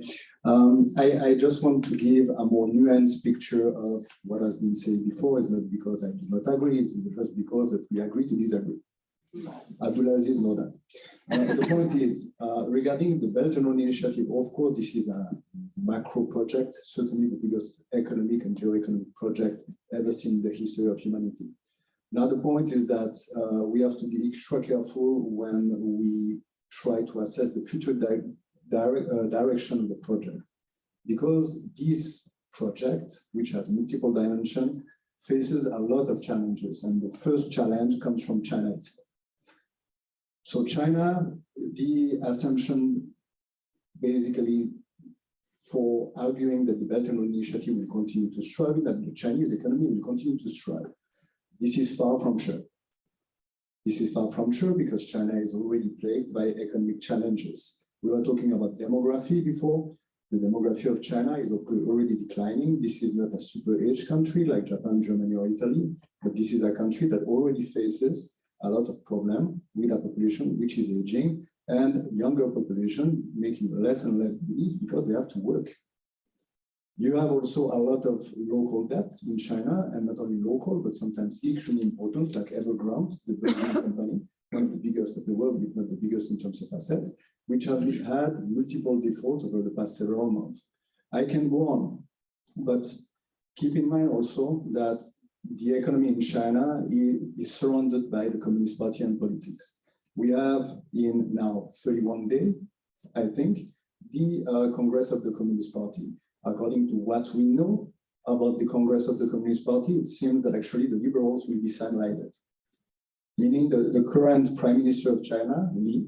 I just want to give a more nuanced picture of what has been said before. It's not because I do not agree, it's just because that we agree to disagree. Abdulaziz knows that. The point is, regarding the Belt and Road Initiative, of course, this is a macro project, certainly the biggest economic and geo-economic project ever seen in the history of humanity. Now, the point is that we have to be extra careful when we try to assess the future direction of the project, because this project, which has multiple dimensions, faces a lot of challenges. And the first challenge comes from China itself. So China, the assumption basically for arguing that the Belt and Road Initiative will continue to thrive, that the Chinese economy will continue to thrive. This is far from sure. This is far from sure because China is already plagued by economic challenges. We were talking about demography before. The demography of China is already declining. This is not a super aged country like Japan, Germany, or Italy, but this is a country that already faces a lot of problems with a population which is aging and younger population making less and less babies because they have to work. You have also a lot of local debt in China, and not only local, but sometimes extremely important, like Evergrande, the Brazilian company, one of the biggest of the world, if not the biggest in terms of assets, which have had multiple defaults over the past several months. I can go on, but keep in mind also that the economy in China is surrounded by the Communist Party and politics. We have in now 31 days, I think, the Congress of the Communist Party. According to what we know about the Congress of the Communist Party, it seems that actually the liberals will be sidelined. Meaning the current Prime Minister of China, Li,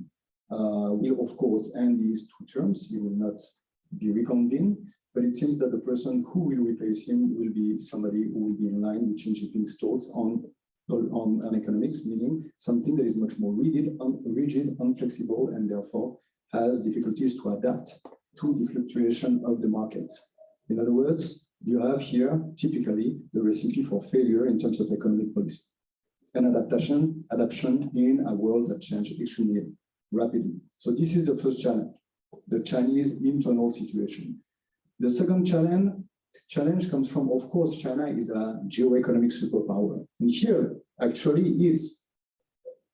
will of course end these 2 terms. He will not be reconvened, but it seems that the person who will replace him will be somebody who will be in line with Xi Jinping's thoughts on economics, meaning something that is much more rigid, unflexible, and therefore has difficulties to adapt to the fluctuation of the market. In other words, you have here typically the recipe for failure in terms of economic policy and adaptation in a world that changes extremely rapidly. So this is the first challenge, the Chinese internal situation. The second challenge comes from, of course, China is a geo-economic superpower. And here actually is,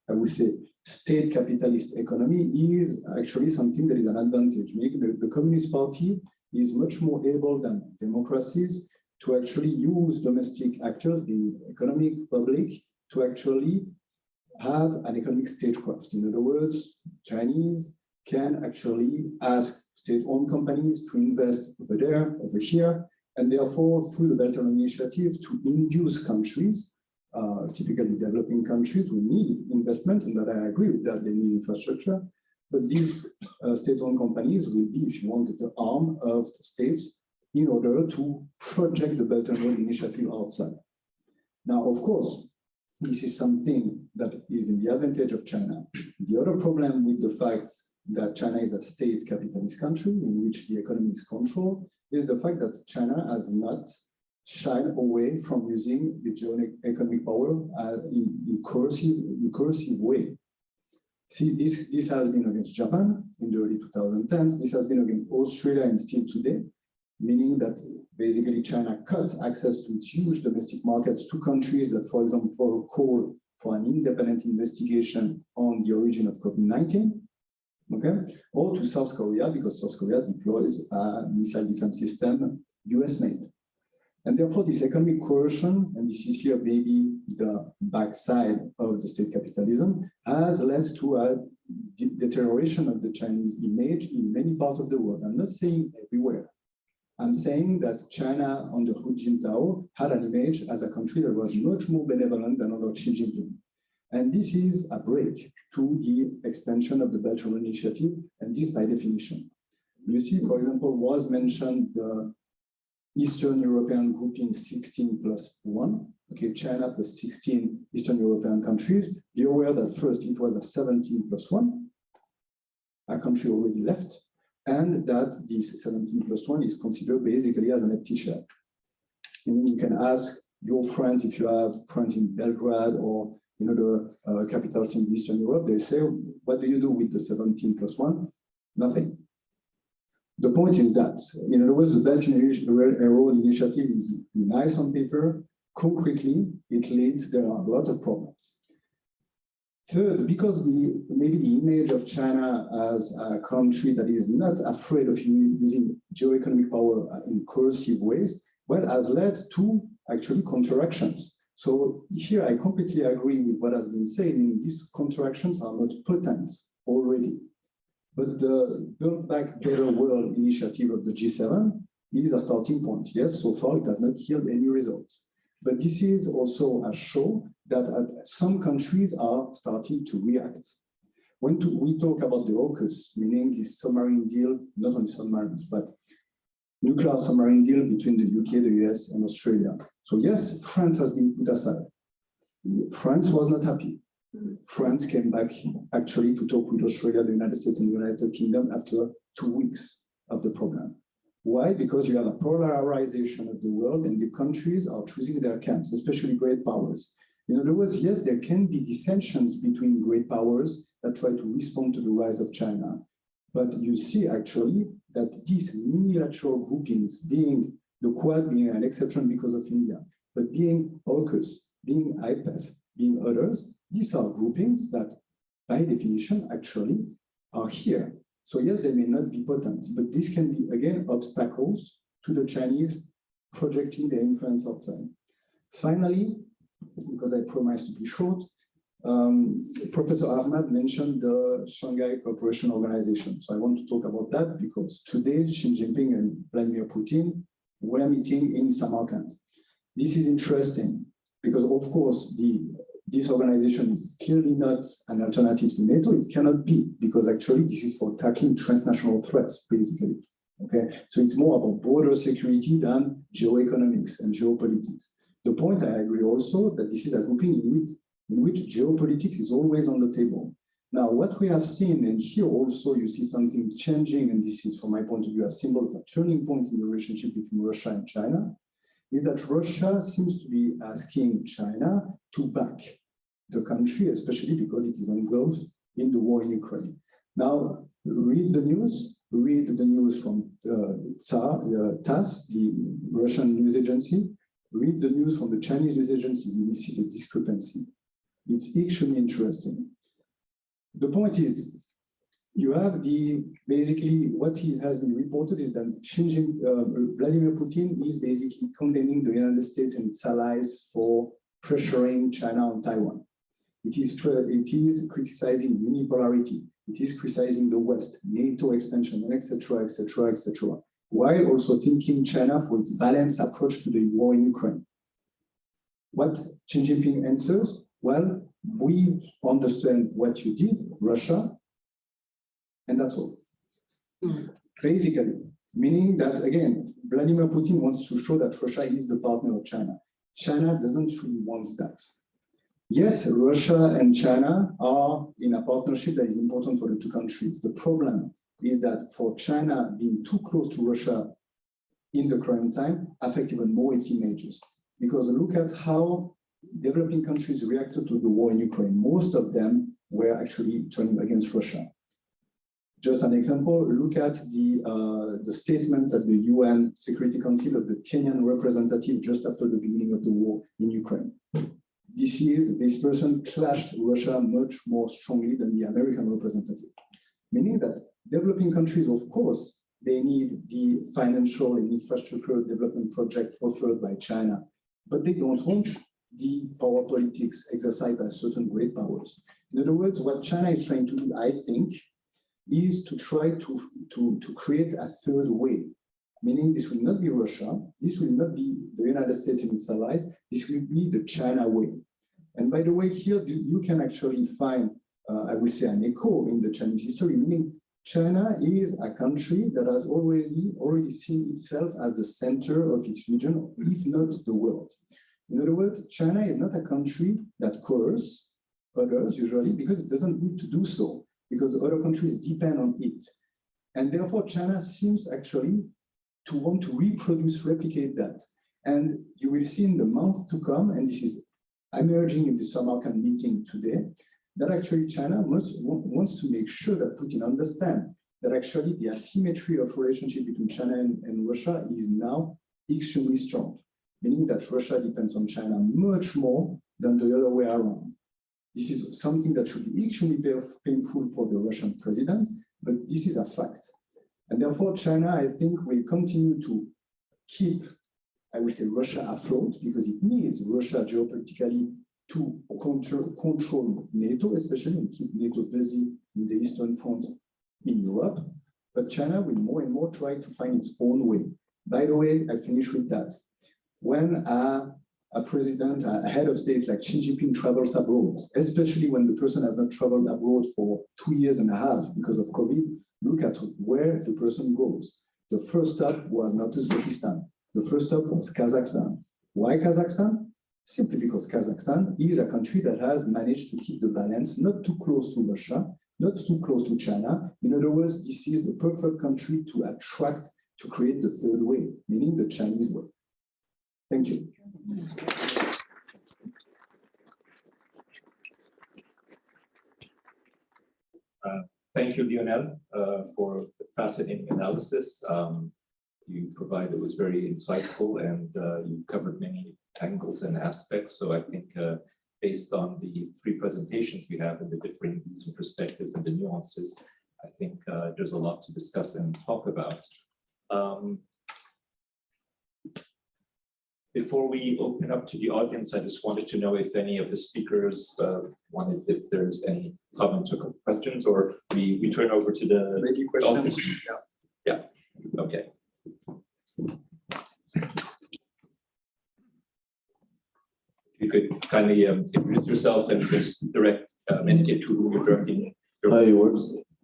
I would say, state capitalist economy is actually something that is an advantage. The Communist Party is much more able than democracies to actually use domestic actors, being economic, public, to actually have an economic statecraft. In other words, Chinese can actually ask state-owned companies to invest over there, over here, and therefore, through the Belt and Road Initiative, to induce countries, typically developing countries who need investment, and that I agree with that, they need infrastructure. But these state-owned companies will be, if you want, the arm of the states in order to project the Belt and Road Initiative outside. Now, of course, this is something that is in the advantage of China. The other problem with the fact that China is a state capitalist country in which the economy is controlled is the fact that China has not shied away from using the economic power in coercive way. See, this has been against Japan in the early 2010s. This has been against Australia and still today, meaning that basically China cuts access to its huge domestic markets to countries that, for example, call for an independent investigation on the origin of COVID-19, okay? Or to South Korea, because South Korea deploys a missile defense system US-made. And therefore, this economic coercion, and this is here maybe the backside of the state capitalism, has led to a deterioration of the Chinese image in many parts of the world. I'm not saying everywhere. I'm saying that China under Hu Jintao had an image as a country that was much more benevolent than under Xi Jinping. And this is a break to the expansion of the Belt and Road Initiative, and this by definition. You see, for example, was mentioned the Eastern European grouping 16+1, okay, China plus 16 Eastern European countries. Be aware that first it was a 17+1, a country already left, and that this 17+1 is considered basically as an empty shell. You can ask your friends, if you have friends in Belgrade or the capitals in Eastern Europe, they say, what do you do with the 17+1? Nothing. The point is that, in other words, the Belt and Road Initiative is nice on paper. Concretely, it leads, there are a lot of problems. Third, because maybe the image of China as a country that is not afraid of using geoeconomic power in coercive ways, well, has led to actually counteractions. So here I completely agree with what has been said. These counteractions are not potent already. But the Build Back Better World initiative of the G7 is a starting point. Yes, so far it has not yielded any results. But this is also a show that some countries are starting to react. When we talk about the AUKUS, meaning this submarine deal, not only submarines, but nuclear submarine deal between the UK, the US, and Australia. So yes, France has been put aside. France was not happy. France came back actually to talk with Australia, the United States, and the United Kingdom after 2 weeks of the program. Why? Because you have a polarization of the world and the countries are choosing their camps, especially great powers. In other words, yes, there can be dissensions between great powers that try to respond to the rise of China. But you see actually that these unilateral groupings, being the Quad being an exception because of India, but being AUKUS, being IPEF, being others, these are groupings that, by definition, actually are here. So yes, they may not be potent, but this can be, again, obstacles to the Chinese projecting their influence outside. Finally, because I promised to be short, Professor Ahmed mentioned the Shanghai Cooperation Organization. So I want to talk about that because today, Xi Jinping and Vladimir Putin were meeting in Samarkand. This is interesting because, of course, this organization is clearly not an alternative to NATO. It cannot be, because actually this is for tackling transnational threats, basically. Okay, so it's more about border security than geoeconomics and geopolitics. The point, I agree also, that this is a grouping in which geopolitics is always on the table. Now, what we have seen, and here also you see something changing, and this is, from my point of view, a symbol of a turning point in the relationship between Russia and China, is that Russia seems to be asking China to back the country, especially because it is engulfed in the war in Ukraine. Now, read the news from TASS, the Russian news agency, read the news from the Chinese news agency, you will see the discrepancy. It's extremely interesting. the point is, you have basically what has been reported is that Vladimir Putin is basically condemning the United States and its allies for pressuring China on Taiwan. It is criticizing unipolarity. It is criticizing the West, NATO expansion, etc., etc., etc., while also thanking China for its balanced approach to the war in Ukraine. What Xi Jinping answers? Well, we understand what you did, Russia, and that's all. Basically, meaning that, again, Vladimir Putin wants to show that Russia is the partner of China. China doesn't really want that. Yes, Russia and China are in a partnership that is important for the two countries. The problem is that for China being too close to Russia in the current time affect even more its images. Because look at how developing countries reacted to the war in Ukraine. Most of them were actually turning against Russia. Just an example, look at the statement at the UN Security Council of the Kenyan representative just after the beginning of the war in Ukraine. This person clashed Russia much more strongly than the American representative, meaning that developing countries, of course, they need the financial and infrastructure development project offered by China, but they don't want the power politics exercised by certain great powers. In other words, what China is trying to do, I think, is to try to create a third way, meaning this will not be Russia, this will not be the United States and its allies, this will be the China way. And by the way, here you can actually find, I will say, an echo in the Chinese history, meaning China is a country that has already seen itself as the center of its region, if not the world. In other words, China is not a country that coerces others usually because it doesn't need to do so, because other countries depend on it. And therefore, China seems actually to want to replicate that. And you will see in the months to come, and this is emerging in the Samarkand meeting today, that actually China wants to make sure that Putin understands that actually the asymmetry of relationship between China and Russia is now extremely strong, meaning that Russia depends on China much more than the other way around. This is something that should be extremely painful for the Russian president, but this is a fact. And therefore, China, I think, will continue to keep, I will say, Russia afloat, because it needs Russia geopolitically to control NATO, especially, and keep NATO busy in the Eastern Front in Europe. But China will more and more try to find its own way. By the way, I finish with that. When a president, a head of state like Xi Jinping travels abroad, especially when the person has not traveled abroad for 2.5 years because of COVID, look at where the person goes. The first stop was not Uzbekistan. The first stop was Kazakhstan. Why Kazakhstan? Simply because Kazakhstan is a country that has managed to keep the balance, not too close to Russia, not too close to China. In other words, this is the perfect country to attract, to create the third way, meaning the Chinese way. Thank you. Thank you, Lionel, for the fascinating analysis. You provided was very insightful, and you covered many angles and aspects. So I think based on the 3 presentations we have and the different views and perspectives and the nuances, I think there's a lot to discuss and talk about. Before we open up to the audience, I just wanted to know if any of the speakers if there's any comments or questions, or we turn over to the Maybe questions. Yeah. Okay. If you could kindly introduce yourself and just indicate to whom you're directing your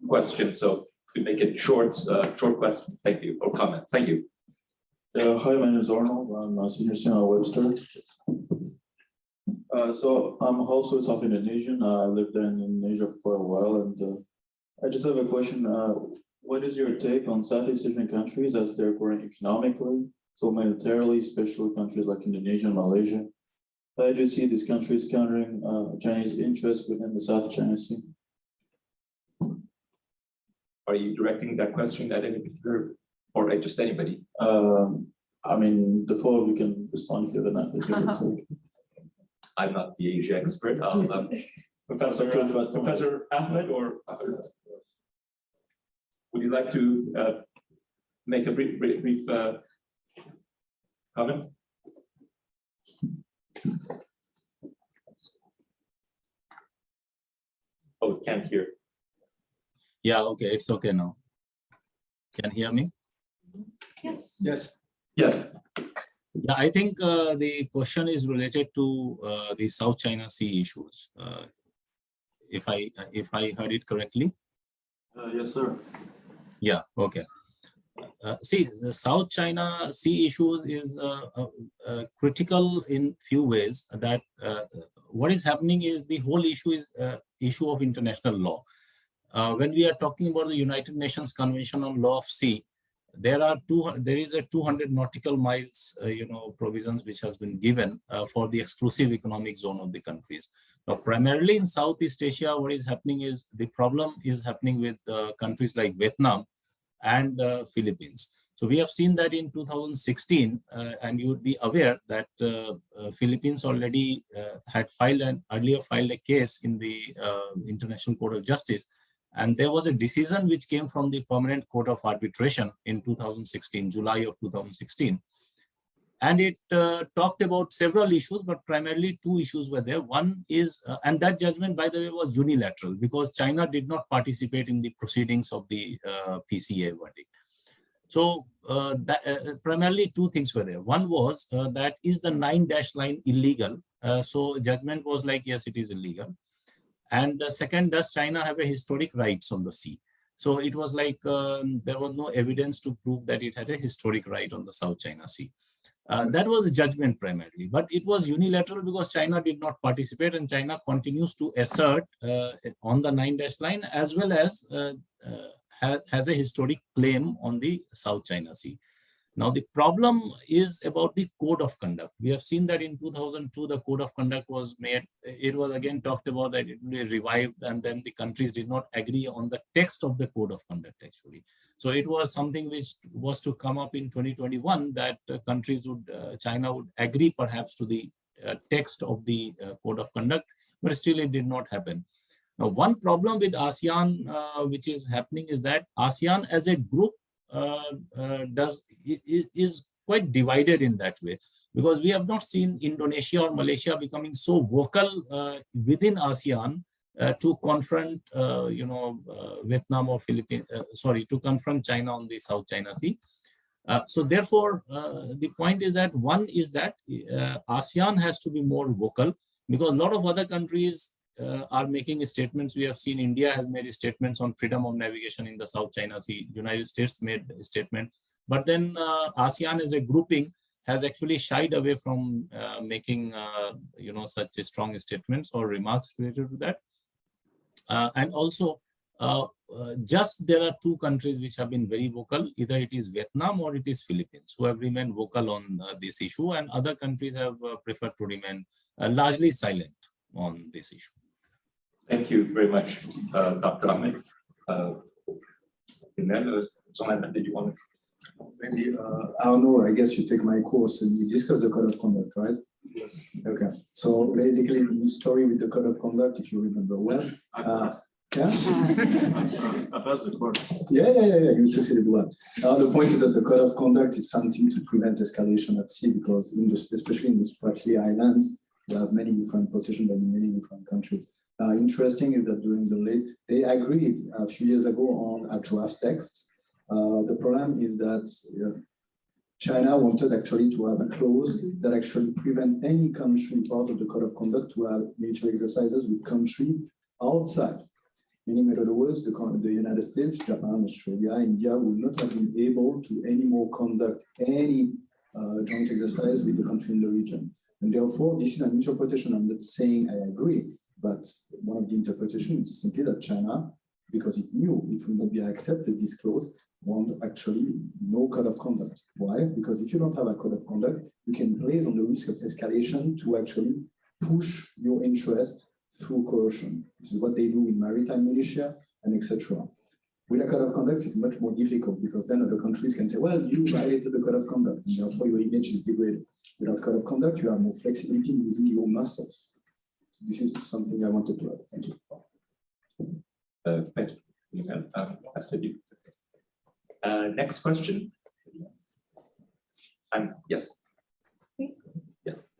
question. So we make it short question. Thank you, or comment. Thank you. Hi, my name is Arnold. I'm a senior student at Webster. So I'm also South Indonesian. I lived there in Asia for quite a while, and I just have a question. What is your take on Southeast Asian countries as they're growing economically, so militarily, especially countries like Indonesia and Malaysia? How do you see these countries countering Chinese interests within the South China Sea? Are you directing that question at any particular, or at just anybody? I mean, the 4 of you can respond if you have an take. I'm not the Asia expert. Professor Ahmed, or would you like to make a brief comment? Oh, can't hear. Yeah, okay, it's okay now. Can you hear me? Yes. Yes. Yes. Yeah, I think the question is related to the South China Sea issues. If I heard it correctly. Yes, sir. Yeah. Okay. See, the South China Sea issues is critical in few ways. That what is happening is the whole issue is issue of international law. When we are talking about the United Nations Convention on Law of Sea, there is a 200 nautical miles, provisions which has been given for the exclusive economic zone of the countries. Now, primarily in Southeast Asia, what is happening is the problem is happening with countries like Vietnam and Philippines. So we have seen that in 2016, and you would be aware that Philippines already had earlier filed a case in the International Court of Justice. And there was a decision which came from the Permanent Court of Arbitration in 2016, July of 2016. And it talked about several issues, but primarily two issues were there. One is, and that judgment, by the way, was unilateral because China did not participate in the proceedings of the PCA verdict. So primarily two things were there. One was that is the 9-dash line illegal? So judgment was like, yes, it is illegal. And the second, does China have a historic rights on the sea? So it was like there was no evidence to prove that it had a historic right on the South China Sea. That was the judgment primarily, but it was unilateral because China did not participate, and China continues to assert on the 9-dash line as well as has a historic claim on the South China Sea. Now, the problem is about the code of conduct. We have seen that in 2002, the code of conduct was made. It was again talked about that it will be revived, and then the countries did not agree on the text of the code of conduct actually. So it was something which was to come up in 2021 that countries would, China would agree perhaps to the text of the code of conduct, but still it did not happen. Now, one problem with ASEAN, which is happening, is that ASEAN as a group is quite divided in that way, because we have not seen Indonesia or Malaysia becoming so vocal within ASEAN to confront, Vietnam or Philippines, to confront China on the South China Sea. So therefore, the point is that one is that ASEAN has to be more vocal, because a lot of other countries are making statements. We have seen India has made statements on freedom of navigation in the South China Sea. United States made a statement, but then ASEAN as a grouping has actually shied away from making such strong statements or remarks related to that. And also, just there are two countries which have been very vocal. Either it is Vietnam or it is Philippines, who have remained vocal on this issue, and other countries have preferred to remain largely silent on this issue. Thank you very much, Dr. Ahmed. Did you want to? Maybe, I don't know, I guess you take my course and you discuss the code of conduct, right? Yes. Okay, so basically the story with the code of conduct, if you remember well, yeah? Yeah, you succeeded well. The point is that the code of conduct is something to prevent escalation at sea, because especially in the Spratly Islands, we have many different positions in many different countries. Interesting is that during they agreed a few years ago on a draft text. The problem is that China wanted actually to have a clause that actually prevent any country part of the code of conduct to have military exercises with country outside. Meaning, in other words, the United States, Japan, Australia, India will not have been able to anymore conduct any joint exercise with the country in the region. And therefore, this is an interpretation. I'm not saying I agree, but one of the interpretations is simply that China, because it knew it will not be accepted, this clause, want actually no code of conduct. Why? Because if you don't have a code of conduct, you can place on the risk of escalation to actually push your interest through coercion. This is what they do in maritime militia and etc. With a code of conduct, it's much more difficult, because then other countries can say, well, you violated the code of conduct, and therefore your image is degraded. Without code of conduct, you have more flexibility in using your muscles. This is something I wanted to add. Thank you. Thank you. Next question. Yes. Yes.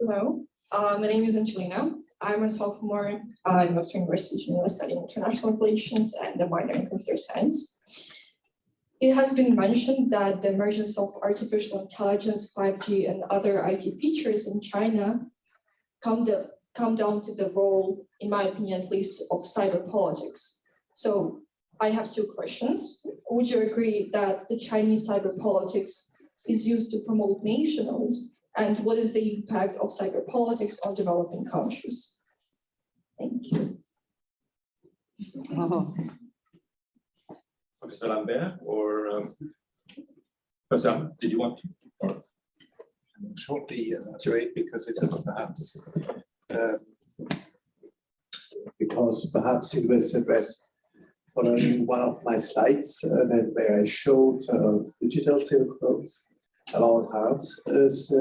Hello, my name is Angelina. I'm a sophomore in Western University, Geneva, studying international relations and the minor in computer science. It has been mentioned that the emergence of artificial intelligence, 5G, and other IT features in China come down to the role, in my opinion at least, of cyber politics. So I have two questions. Would you agree that the Chinese cyber politics is used to promote nationalism? And what is the impact of cyber politics on developing countries? Thank you. Professor Lambert or Professor, did you want to? Or? Shortly to it because it is perhaps it was addressed following one of my slides where I showed digital Silk Road, avant-garde as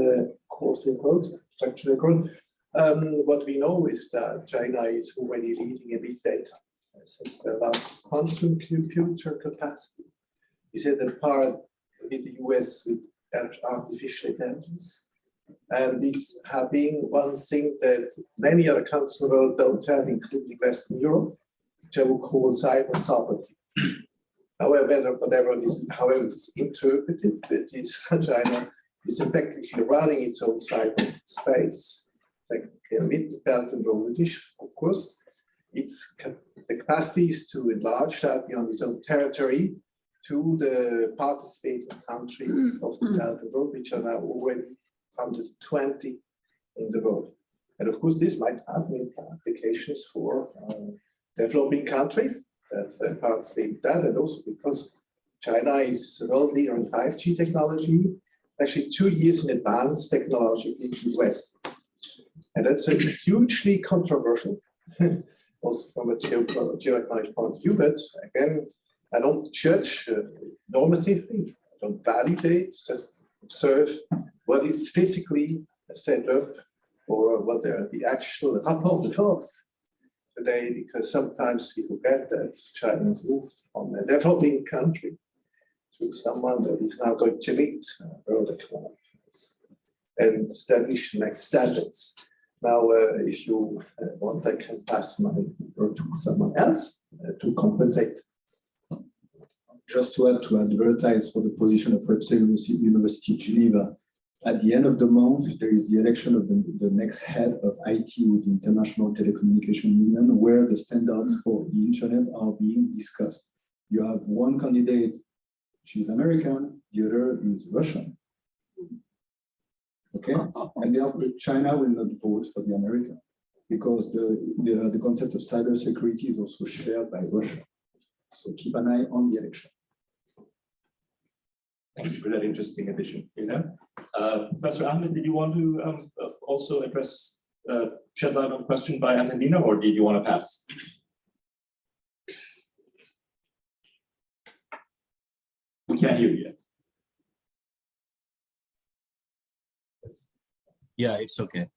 core Silk Road, structural growth. What we know is that China is already leading in big data. It's the largest quantum computer capacity. You said that part with the US with artificial intelligence. And this having one thing that many other countries in the world don't have, including Western Europe, which I would call cyber sovereignty. However, however it's interpreted, that is China is effectively running its own cyber space. Technically, with the Belt and Road, of course, the capacity is to enlarge that beyond its own territory to the participating countries of the Belt and Road, which are now already 120 in the world. And of course, this might have implications for developing countries that participate in that, and also because China is the world leader in 5G technology, actually 2 years in advance technology in the West. And that's a hugely controversial, also from a geoeconomic point of view, but again, I don't judge normatively, I don't validate, just observe what is physically set up or what are the actual rapport de force today, because sometimes we forget that China has moved from a developing country to someone that is now going to lead world economic affairs and establish next standards. Now, if you want, I can pass my word to someone else to compensate. Just to add, to advertise for the position of University of Geneva, at the end of the month, there is the election of the next head of IT with the International Telecommunication Union, where the standards for the internet are being discussed. You have one candidate, she's American, the other is Russian. Okay, and therefore China will not vote for the American because the concept of cybersecurity is also shared by Russia. So keep an eye on the election. Thank you for that interesting addition. Professor Ahmed, did you want to also address, shed light on a question by Amandina, or did you want to pass? We can't hear you yet. Yeah, it's okay.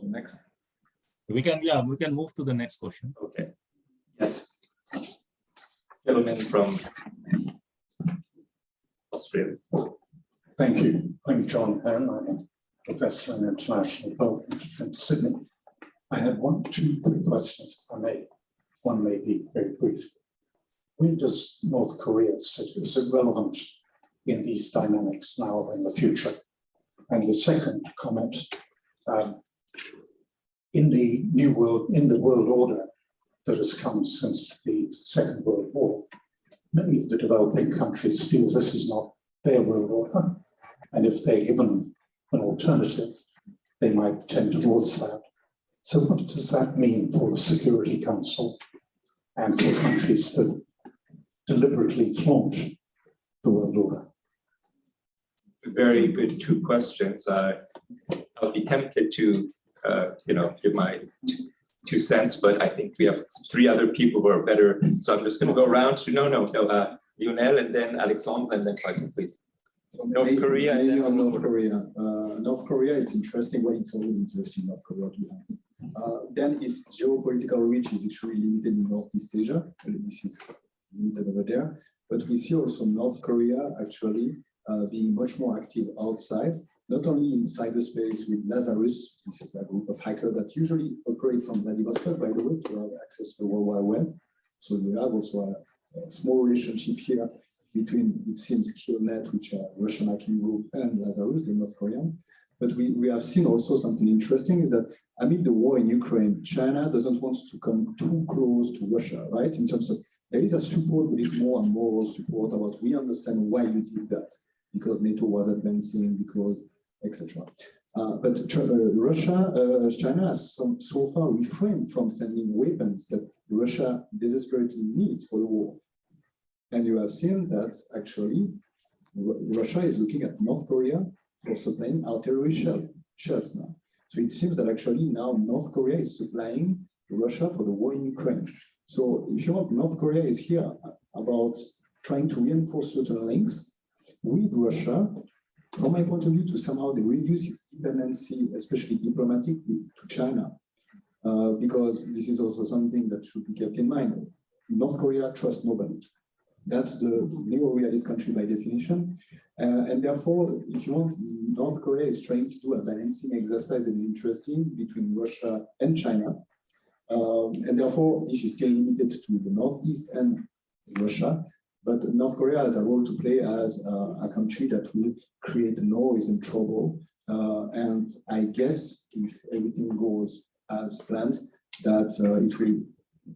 Next. We can move to the next question. Okay. Yes. Gentleman from Australia. Thank you. I'm John Penn. I'm a professor in international development from Sydney. I have two quick questions, if I may. One may be very brief. Where does North Korea sit? Is it relevant in these dynamics now or in the future? And the second comment, in the new world, in the world order that has come since the Second World War, many of the developing countries feel this is not their world order. And if they're given an alternative, they might tend towards that. So what does that mean for the Security Council and for countries that deliberately flaunt the world order? Very good two questions. I'll be tempted to, give my 2 cents, but I think we have 3 other people who are better. So I'm just going to go around to no. Lionel, and then Alexandre, and then Faisal, please. So North Korea and maybe then on North Korea. North Korea, it's interesting. Well, it's always interesting, North Korea, to be honest. Then its geopolitical reach is extremely limited in Northeast Asia. This is limited over there. But we see also North Korea actually being much more active outside, not only in cyberspace with Lazarus. This is a group of hackers that usually operate from Vladivostok, by the way, to have access to the World Wide Web. So we have also a small relationship here between, it seems, Killnet, which are Russian hacking group, and Lazarus, the North Korean. But we have seen also something interesting is that amid the war in Ukraine, China doesn't want to come too close to Russia, right? In terms of, there is a support, but it's more and moral support about, we understand why you did that, because NATO was advancing, because, etc. But China has so far refrained from sending weapons that Russia desperately needs for the war. And you have seen that actually Russia is looking at North Korea for supplying artillery shells now. So it seems that actually now North Korea is supplying Russia for the war in Ukraine. So if you want, North Korea is here about trying to reinforce certain links with Russia, from my point of view, to somehow reduce its dependency, especially diplomatic, to China. Because this is also something that should be kept in mind. North Korea trusts nobody. That's the neo-realist country by definition. And therefore, if you want, North Korea is trying to do a balancing exercise that is interesting between Russia and China. And therefore, this is still limited to the Northeast and Russia. But North Korea has a role to play as a country that will create noise and trouble. And I guess if everything goes as planned, that it will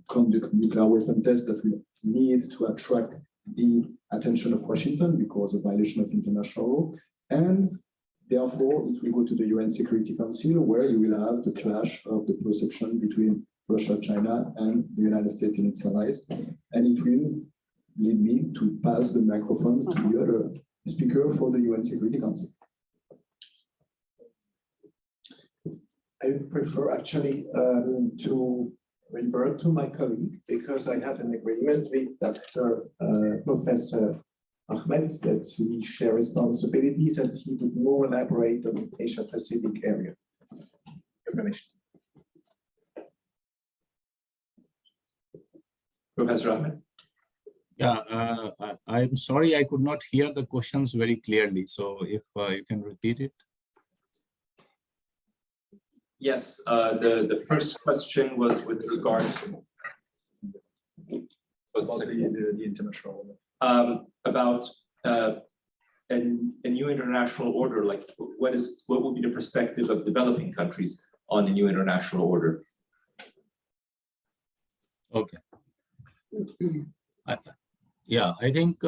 conduct nuclear weapon tests that will need to attract the attention of Washington because of violation of international law. And therefore, it will go to the UN Security Council, where you will have the clash of the perception between Russia, China, and the United States and its allies. And it will lead me to pass the microphone to the other speaker for the UN Security Council. I prefer actually to revert to my colleague, because I had an agreement with Dr. Professor Ahmed that we share responsibilities and he would more elaborate on the Asia-Pacific area. Professor Ahmed. Yeah, I'm sorry I could not hear the questions very clearly. So if you can repeat it. Yes, the first question was with regard to the international about a new international order. Like, what will be the perspective of developing countries on the new international order? Okay. Yeah, I think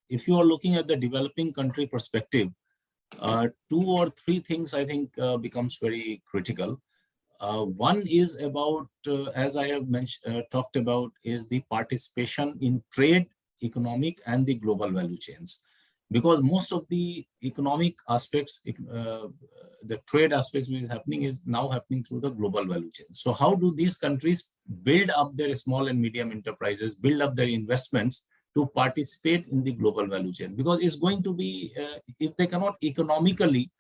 if you are looking at the developing country perspective, 2 or 3 things I think becomes very critical. One is about, as I have talked about, is the participation in trade, economic, and the global value chains. Because most of the economic aspects, the trade aspects which is happening is now happening through the global value chain. So how do these countries build up their small and medium enterprises, build up their investments to participate in the global value chain? Because it's going to be, if they cannot economically,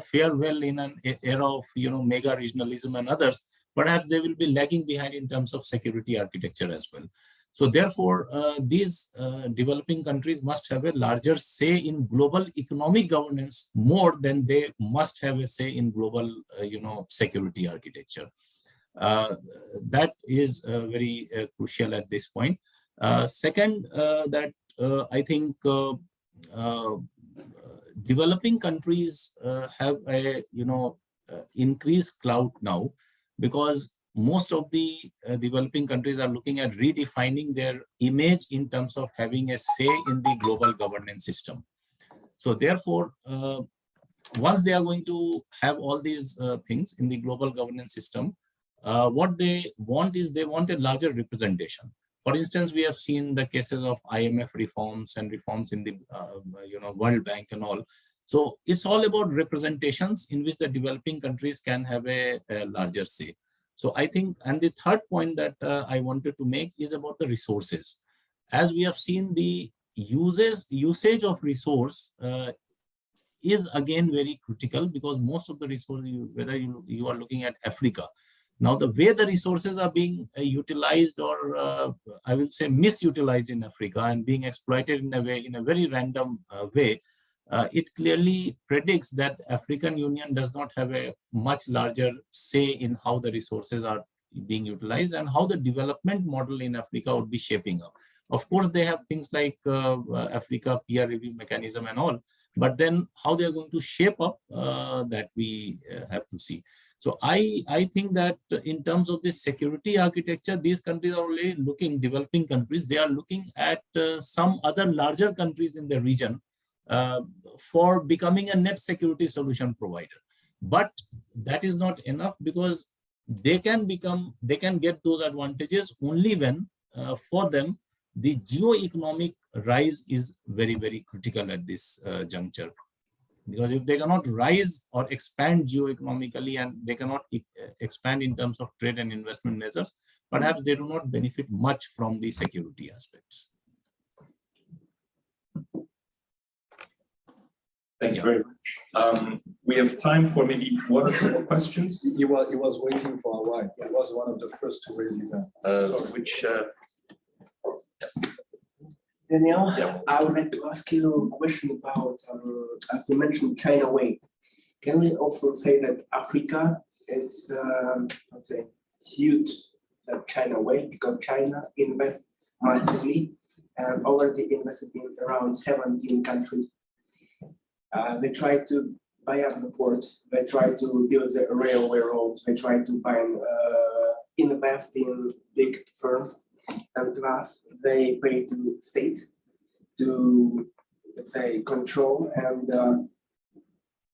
fare well in an era of, mega regionalism and others, perhaps they will be lagging behind in terms of security architecture as well. So therefore, these developing countries must have a larger say in global economic governance more than they must have a say in global, security architecture. That is very crucial at this point. Second, that I think developing countries have a increased clout now, because most of the developing countries are looking at redefining their image in terms of having a say in the global governance system. So therefore, once they are going to have all these things in the global governance system, what they want is they want a larger representation. For instance, we have seen the cases of IMF reforms and reforms in the World Bank and all. So it's all about representations in which the developing countries can have a larger say. So I think, and the third point that I wanted to make is about the resources. As we have seen, the usage of resource is again very critical, because most of the resources, whether you are looking at Africa, now the way the resources are being utilized, or I will say misutilized in Africa, and being exploited in a very random way, it clearly predicts that African Union does not have a much larger say in how the resources are being utilized and how the development model in Africa would be shaping up. Of course, they have things like Africa peer review mechanism and all, but then how they are going to shape up, that we have to see. So I think that in terms of this security architecture, these countries are already looking, developing countries, they are looking at some other larger countries in the region for becoming a net security solution provider. But that is not enough, because they can get those advantages only when for them the geo-economic rise is very, very critical at this juncture. Because if they cannot rise or expand geo-economically, and they cannot expand in terms of trade and investment measures, perhaps they do not benefit much from the security aspects. Thank you very much. We have time for maybe one or two more questions. He was waiting for a while. He was one of the first to raise his hand. Yes. Daniel, Yeah. I would like to ask you a question about, as you mentioned, China way. Can we also say that Africa is, let's say, huge China way, because China invests massively and already invested in around 17 countries. They try to buy up the ports, they try to build the railway roads, they try to buy invest in big firms. And last, they pay to state to, let's say, control and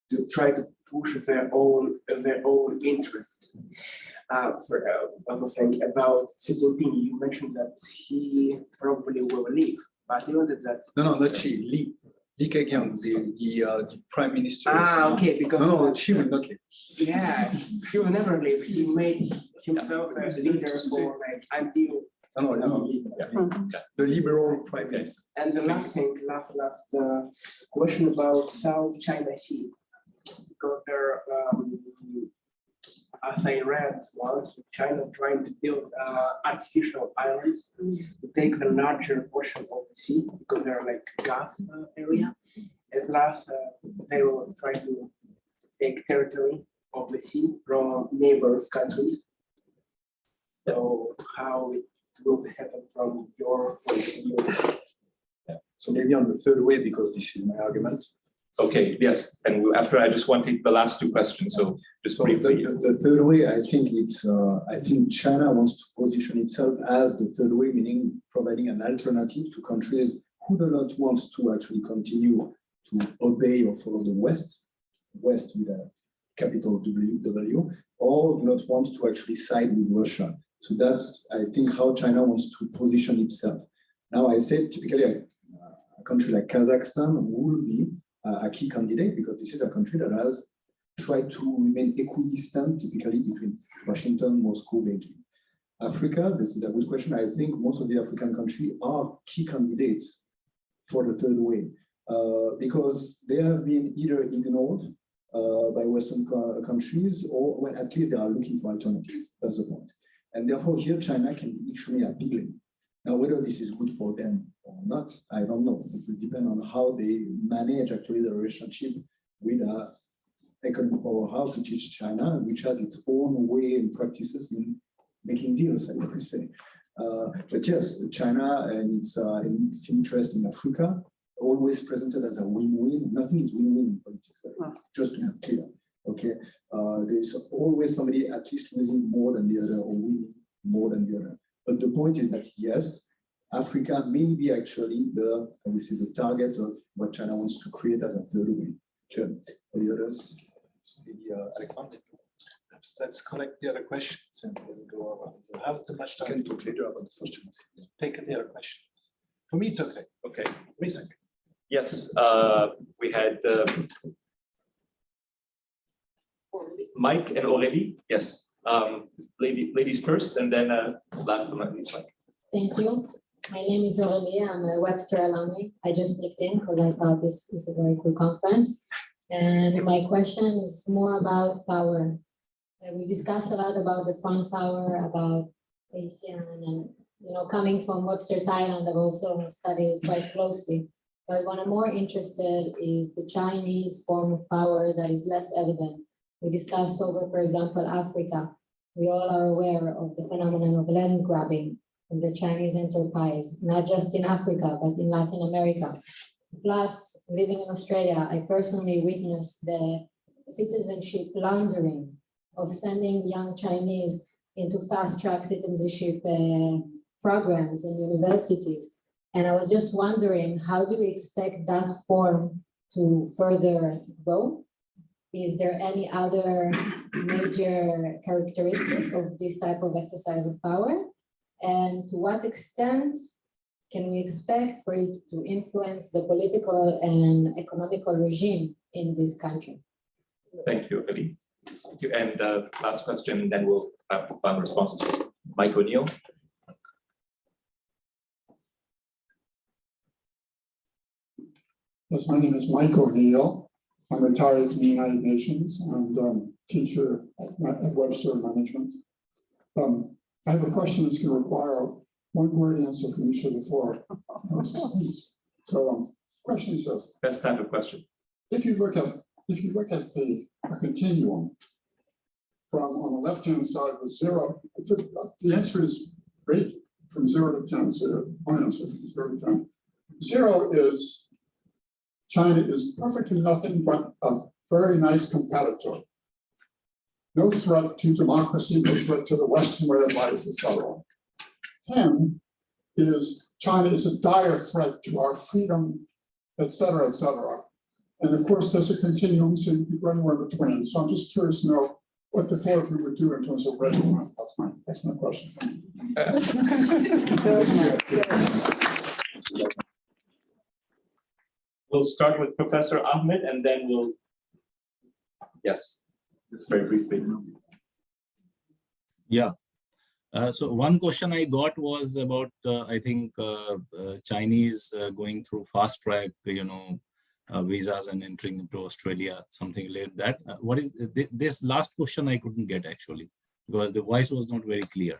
to try to push their own interest. For other thing about Xi Jinping, you mentioned that he probably will leave, but you know that. No, not Xi. Li Keqiang, the prime minister. Okay, because no, Xi will not leave. Yeah, he will never leave. He made himself a leader for like until. The liberal prime minister. And the last thing, last question about South China Sea, because there, as I read once, China trying to build artificial islands to take the larger portion of the sea, because they're like Gulf area. At last, they will try to take territory of the sea from neighbors countries. So how it will happen from your point of view? Yeah. So maybe on the third way, because this is my argument. Okay, yes, and after I just want to take the last two questions, so just briefly. The third way, I think it's, I think China wants to position itself as the third way, meaning providing an alternative to countries who do not want to actually continue to obey or follow the West with a capital W, or do not want to actually side with Russia. So that's, I think, how China wants to position itself. Now, I said typically a country like Kazakhstan will be a key candidate, because this is a country that has tried to remain equidistant, typically between Washington, Moscow, Beijing. Africa, this is a good question. I think most of the African countries are key candidates for the third way, because they have been either ignored by Western countries, or well, at least they are looking for alternatives. That's the point. And therefore, here China can be extremely appealing. Now, whether this is good for them or not, I don't know. It will depend on how they manage actually the relationship with economic powerhouse, which is China, which has its own way and practices in making deals, I would say. But yes, China and its interest in Africa, always presented as a win-win. Nothing is win-win in politics, just to be clear. Okay, there's always somebody at least losing more than the other, or winning more than the other. But the point is that yes, Africa may be actually the target of what China wants to create as a third way. Sure. The others, maybe Alexander. Let's collect the other questions and we'll go around. We'll have too much time. Can talk later about the first one. Take the other question. For me, it's okay. Okay. For me, it's okay. Yes, we had Mike and Aurélie. Yes. Ladies first, and then last but not least, Mike. Thank you. My name is Aurélie. I'm a Webster alumni. I just sneaked in because I thought this is a very cool conference. And my question is more about power. We discussed a lot about the front power, about ASEAN, and coming from Webster, Thailand, I've also studied quite closely. But what I'm more interested is the Chinese form of power that is less evident. We discussed over, for example, Africa. We all are aware of the phenomenon of land grabbing and the Chinese enterprise, not just in Africa, but in Latin America. Plus, living in Australia, I personally witnessed the citizenship laundering of sending young Chinese into fast-track citizenship programs in universities. And I was just wondering, how do we expect that form to further grow? Is there any other major characteristic of this type of exercise of power? And to what extent can we expect for it to influence the political and economical regime in this country? Thank you, Ali. Thank you. And last question, and then we'll have final responses. Mike O'Neill. Yes, my name is Mike O'Neill. I'm retired from the United Nations and teacher at Webster Management. I have a question that's going to require a one-word answer from each of the four. So, question says, Best type of question. If you look at the continuum from on the left-hand side with 0, the answer is great from 0 to 10. So my answer from 0 to 10. 0 is China is perfectly nothing but a very nice competitor. No threat to democracy, no threat to the Western way of life, etc. 10 is China is a dire threat to our freedom, etc., etc. And of course, there's a continuum, so you could run anywhere between. So I'm just curious to know what the four of you would do in terms of rating. That's my question. We'll start with Professor Ahmed, and then we'll, yes, just very briefly. Yeah. So one question I got was about, I think, Chinese going through fast track, visas and entering into Australia, something like that. What is this last question I couldn't get actually, because the voice was not very clear.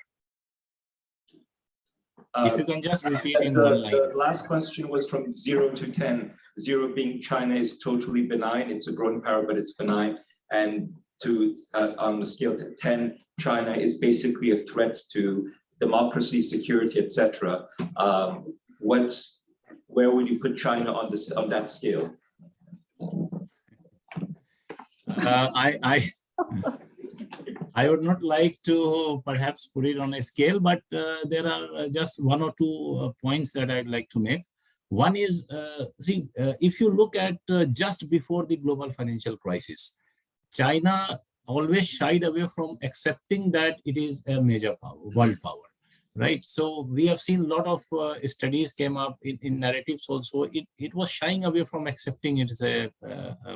If you can just repeat in one line. The last question was from 0 to 10. 0 being China is totally benign, it's a growing power, but it's benign. And to on the scale to 10, China is basically a threat to democracy, security, etc. Where would you put China on that scale? I would not like to perhaps put it on a scale, but there are just one or two points that I'd like to make. One is, if you look at just before the global financial crisis, China always shied away from accepting that it is a major power, world power, right? So we have seen a lot of studies came up in narratives also. It was shying away from accepting it as a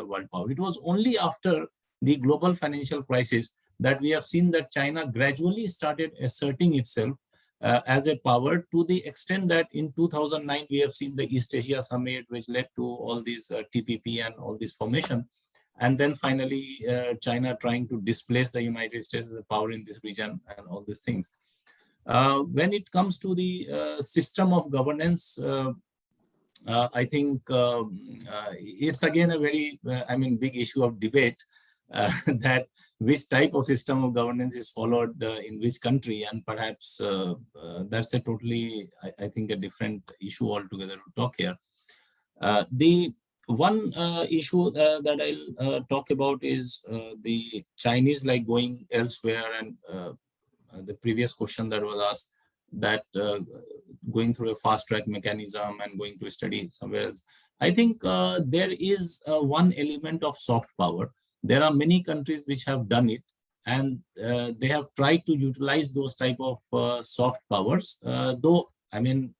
world power. It was only after the global financial crisis that we have seen that China gradually started asserting itself as a power, to the extent that in 2009, we have seen the East Asia Summit, which led to all these TPP and all this formation. And then finally, China trying to displace the United States as a power in this region and all these things. When it comes to the system of governance, I think it's again a very, big issue of debate. That which type of system of governance is followed in which country, and perhaps that's a totally, I think, a different issue altogether to talk here. The one issue that I'll talk about is the Chinese going elsewhere, and the previous question that was asked, that going through a fast track mechanism and going to study somewhere else. I think there is one element of soft power. There are many countries which have done it, and they have tried to utilize those type of soft powers. Though,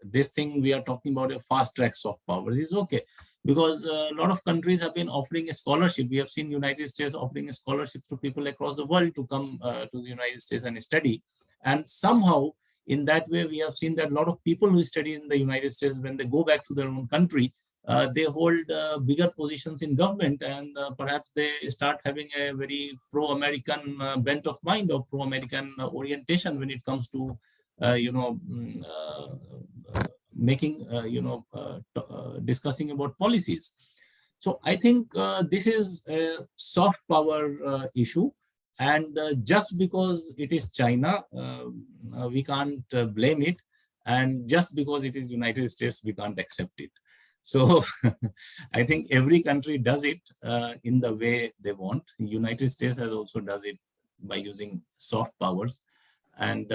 this thing we are talking about a fast track soft power is okay. because a lot of countries have been offering a scholarship. We have seen United States offering scholarships to people across the world to come to the United States and study. And somehow in that way, we have seen that a lot of people who study in the United States, when they go back to their own country, they hold bigger positions in government, and perhaps they start having a very pro-American bent of mind or pro-American orientation when it comes to, making, discussing about policies. So I think this is a soft power issue. And just because it is China, we can't blame it. And just because it is United States, we can't accept it. So I think every country does it in the way they want. United States has also does it by using soft powers. And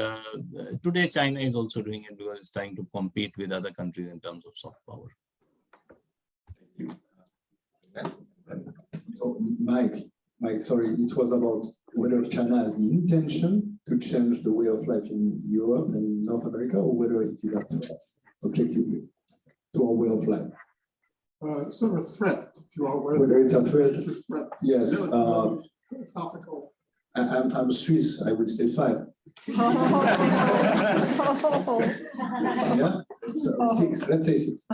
today China is also doing it because it's trying to compete with other countries in terms of soft power. Thank you. So Mike, sorry, it was about whether China has the intention to change the way of life in Europe and North America, or whether it is a threat, objectively, to our way of life. Sort of a threat, if you are aware. Whether it's a threat, It's a threat. yes. Topical. I'm Swiss, I would say 5. Yeah, so 6, let's say 6.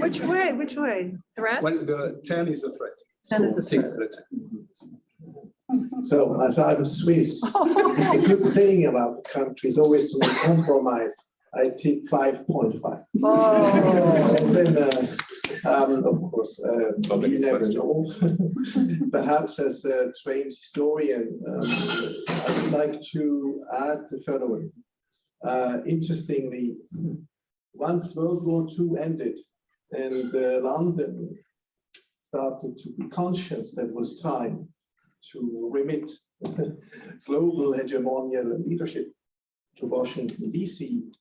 Which way? Which way? Threat? Well, the 10 is the threat. 10 is So the 6, threat. let's say. So as I'm Swiss, the good thing about the country is always to make compromise. I tip 5.5. Oh. And then, of course, you never know. Perhaps as a trained historian, I would like to add the following. Interestingly, once World War II ended and London started to be conscious that it was time to remit global hegemonial leadership to Washington, D.C.,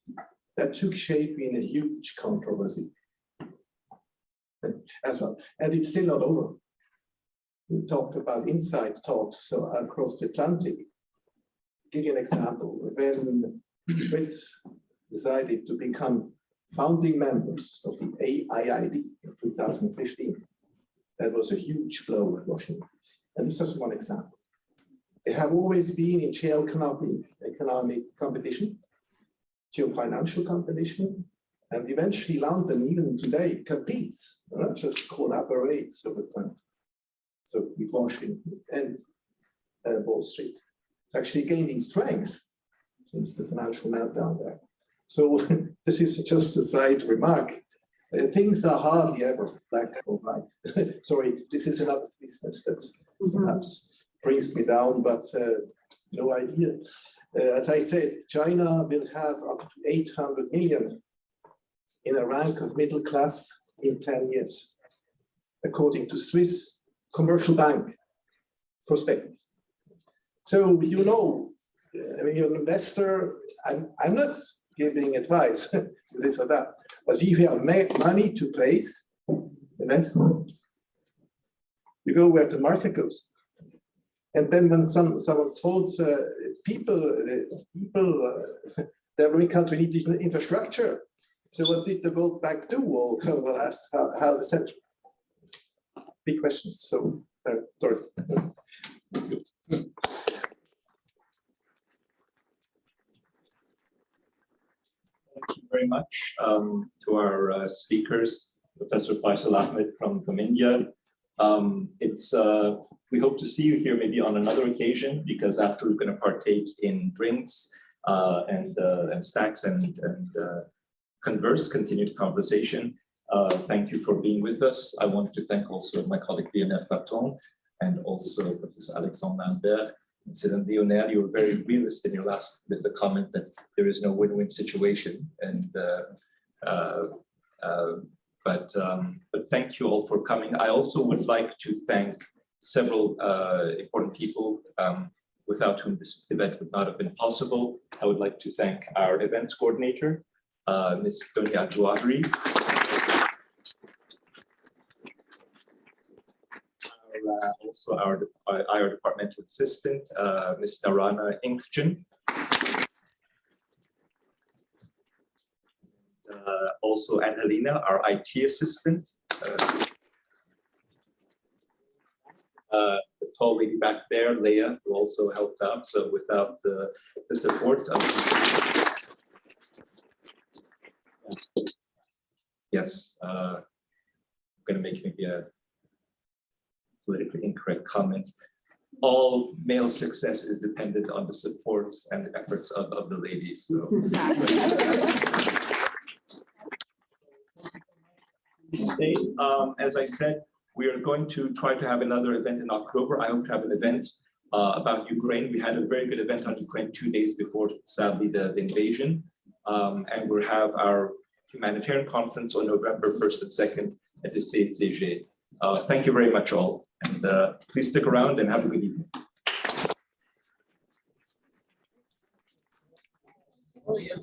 that took shape in a huge controversy as well. And it's still not over. We talk about inside talks across the Atlantic. Give you an example. When Brits decided to become founding members of the AIIB in 2015, that was a huge blow at Washington. And this is just one example. They have always been in economic competition, geofinancial competition, and eventually London, even today, competes, not just collaborates over time. So with Washington and Wall Street, it's actually gaining strength since the financial meltdown there. So this is just a side remark. Things are hardly ever black or white. Sorry, this is another business that perhaps brings me down, but no idea. As I said, China will have up to 800 million in a rank of middle class in 10 years, according to Swiss Commercial Bank prospectus. So, you know, when you're an investor, I'm not giving advice to this or that, but if you have money to place, investment, you go where the market goes. And then when someone told people every country needs infrastructure, so what did the World Bank do over the last half a century? Big questions. So sorry. Thank you very much to our speakers, Professor Faisal Ahmed from India. We hope to see you here maybe on another occasion, because after we're going to partake in drinks and snacks and continue the conversation. Thank you for being with us. I want to thank also my colleague Lionel Faton and also Professor Alexandre Lambert. Incident Lionel, you were very realist in your the comment that there is no win-win situation, and but thank you all for coming. I also would like to thank several important people without whom this event would not have been possible. I would like to thank our events coordinator, Ms. Donia Jouadri, also our departmental assistant, Ms. Narana Inkjan, also Annalena, our IT assistant, The tall lady back there, Leah, who also helped out. So without the supports, yes, I'm going to make maybe a politically incorrect comment. All male success is dependent on the support and the efforts of the ladies. So. As I said, we are going to try to have another event in October. I hope to have an event about Ukraine. We had a very good event on Ukraine 2 days before, sadly, the invasion. And we'll have our humanitarian conference on November 1st and 2nd at the CCG. Thank you very much all. And please stick around and have a good evening.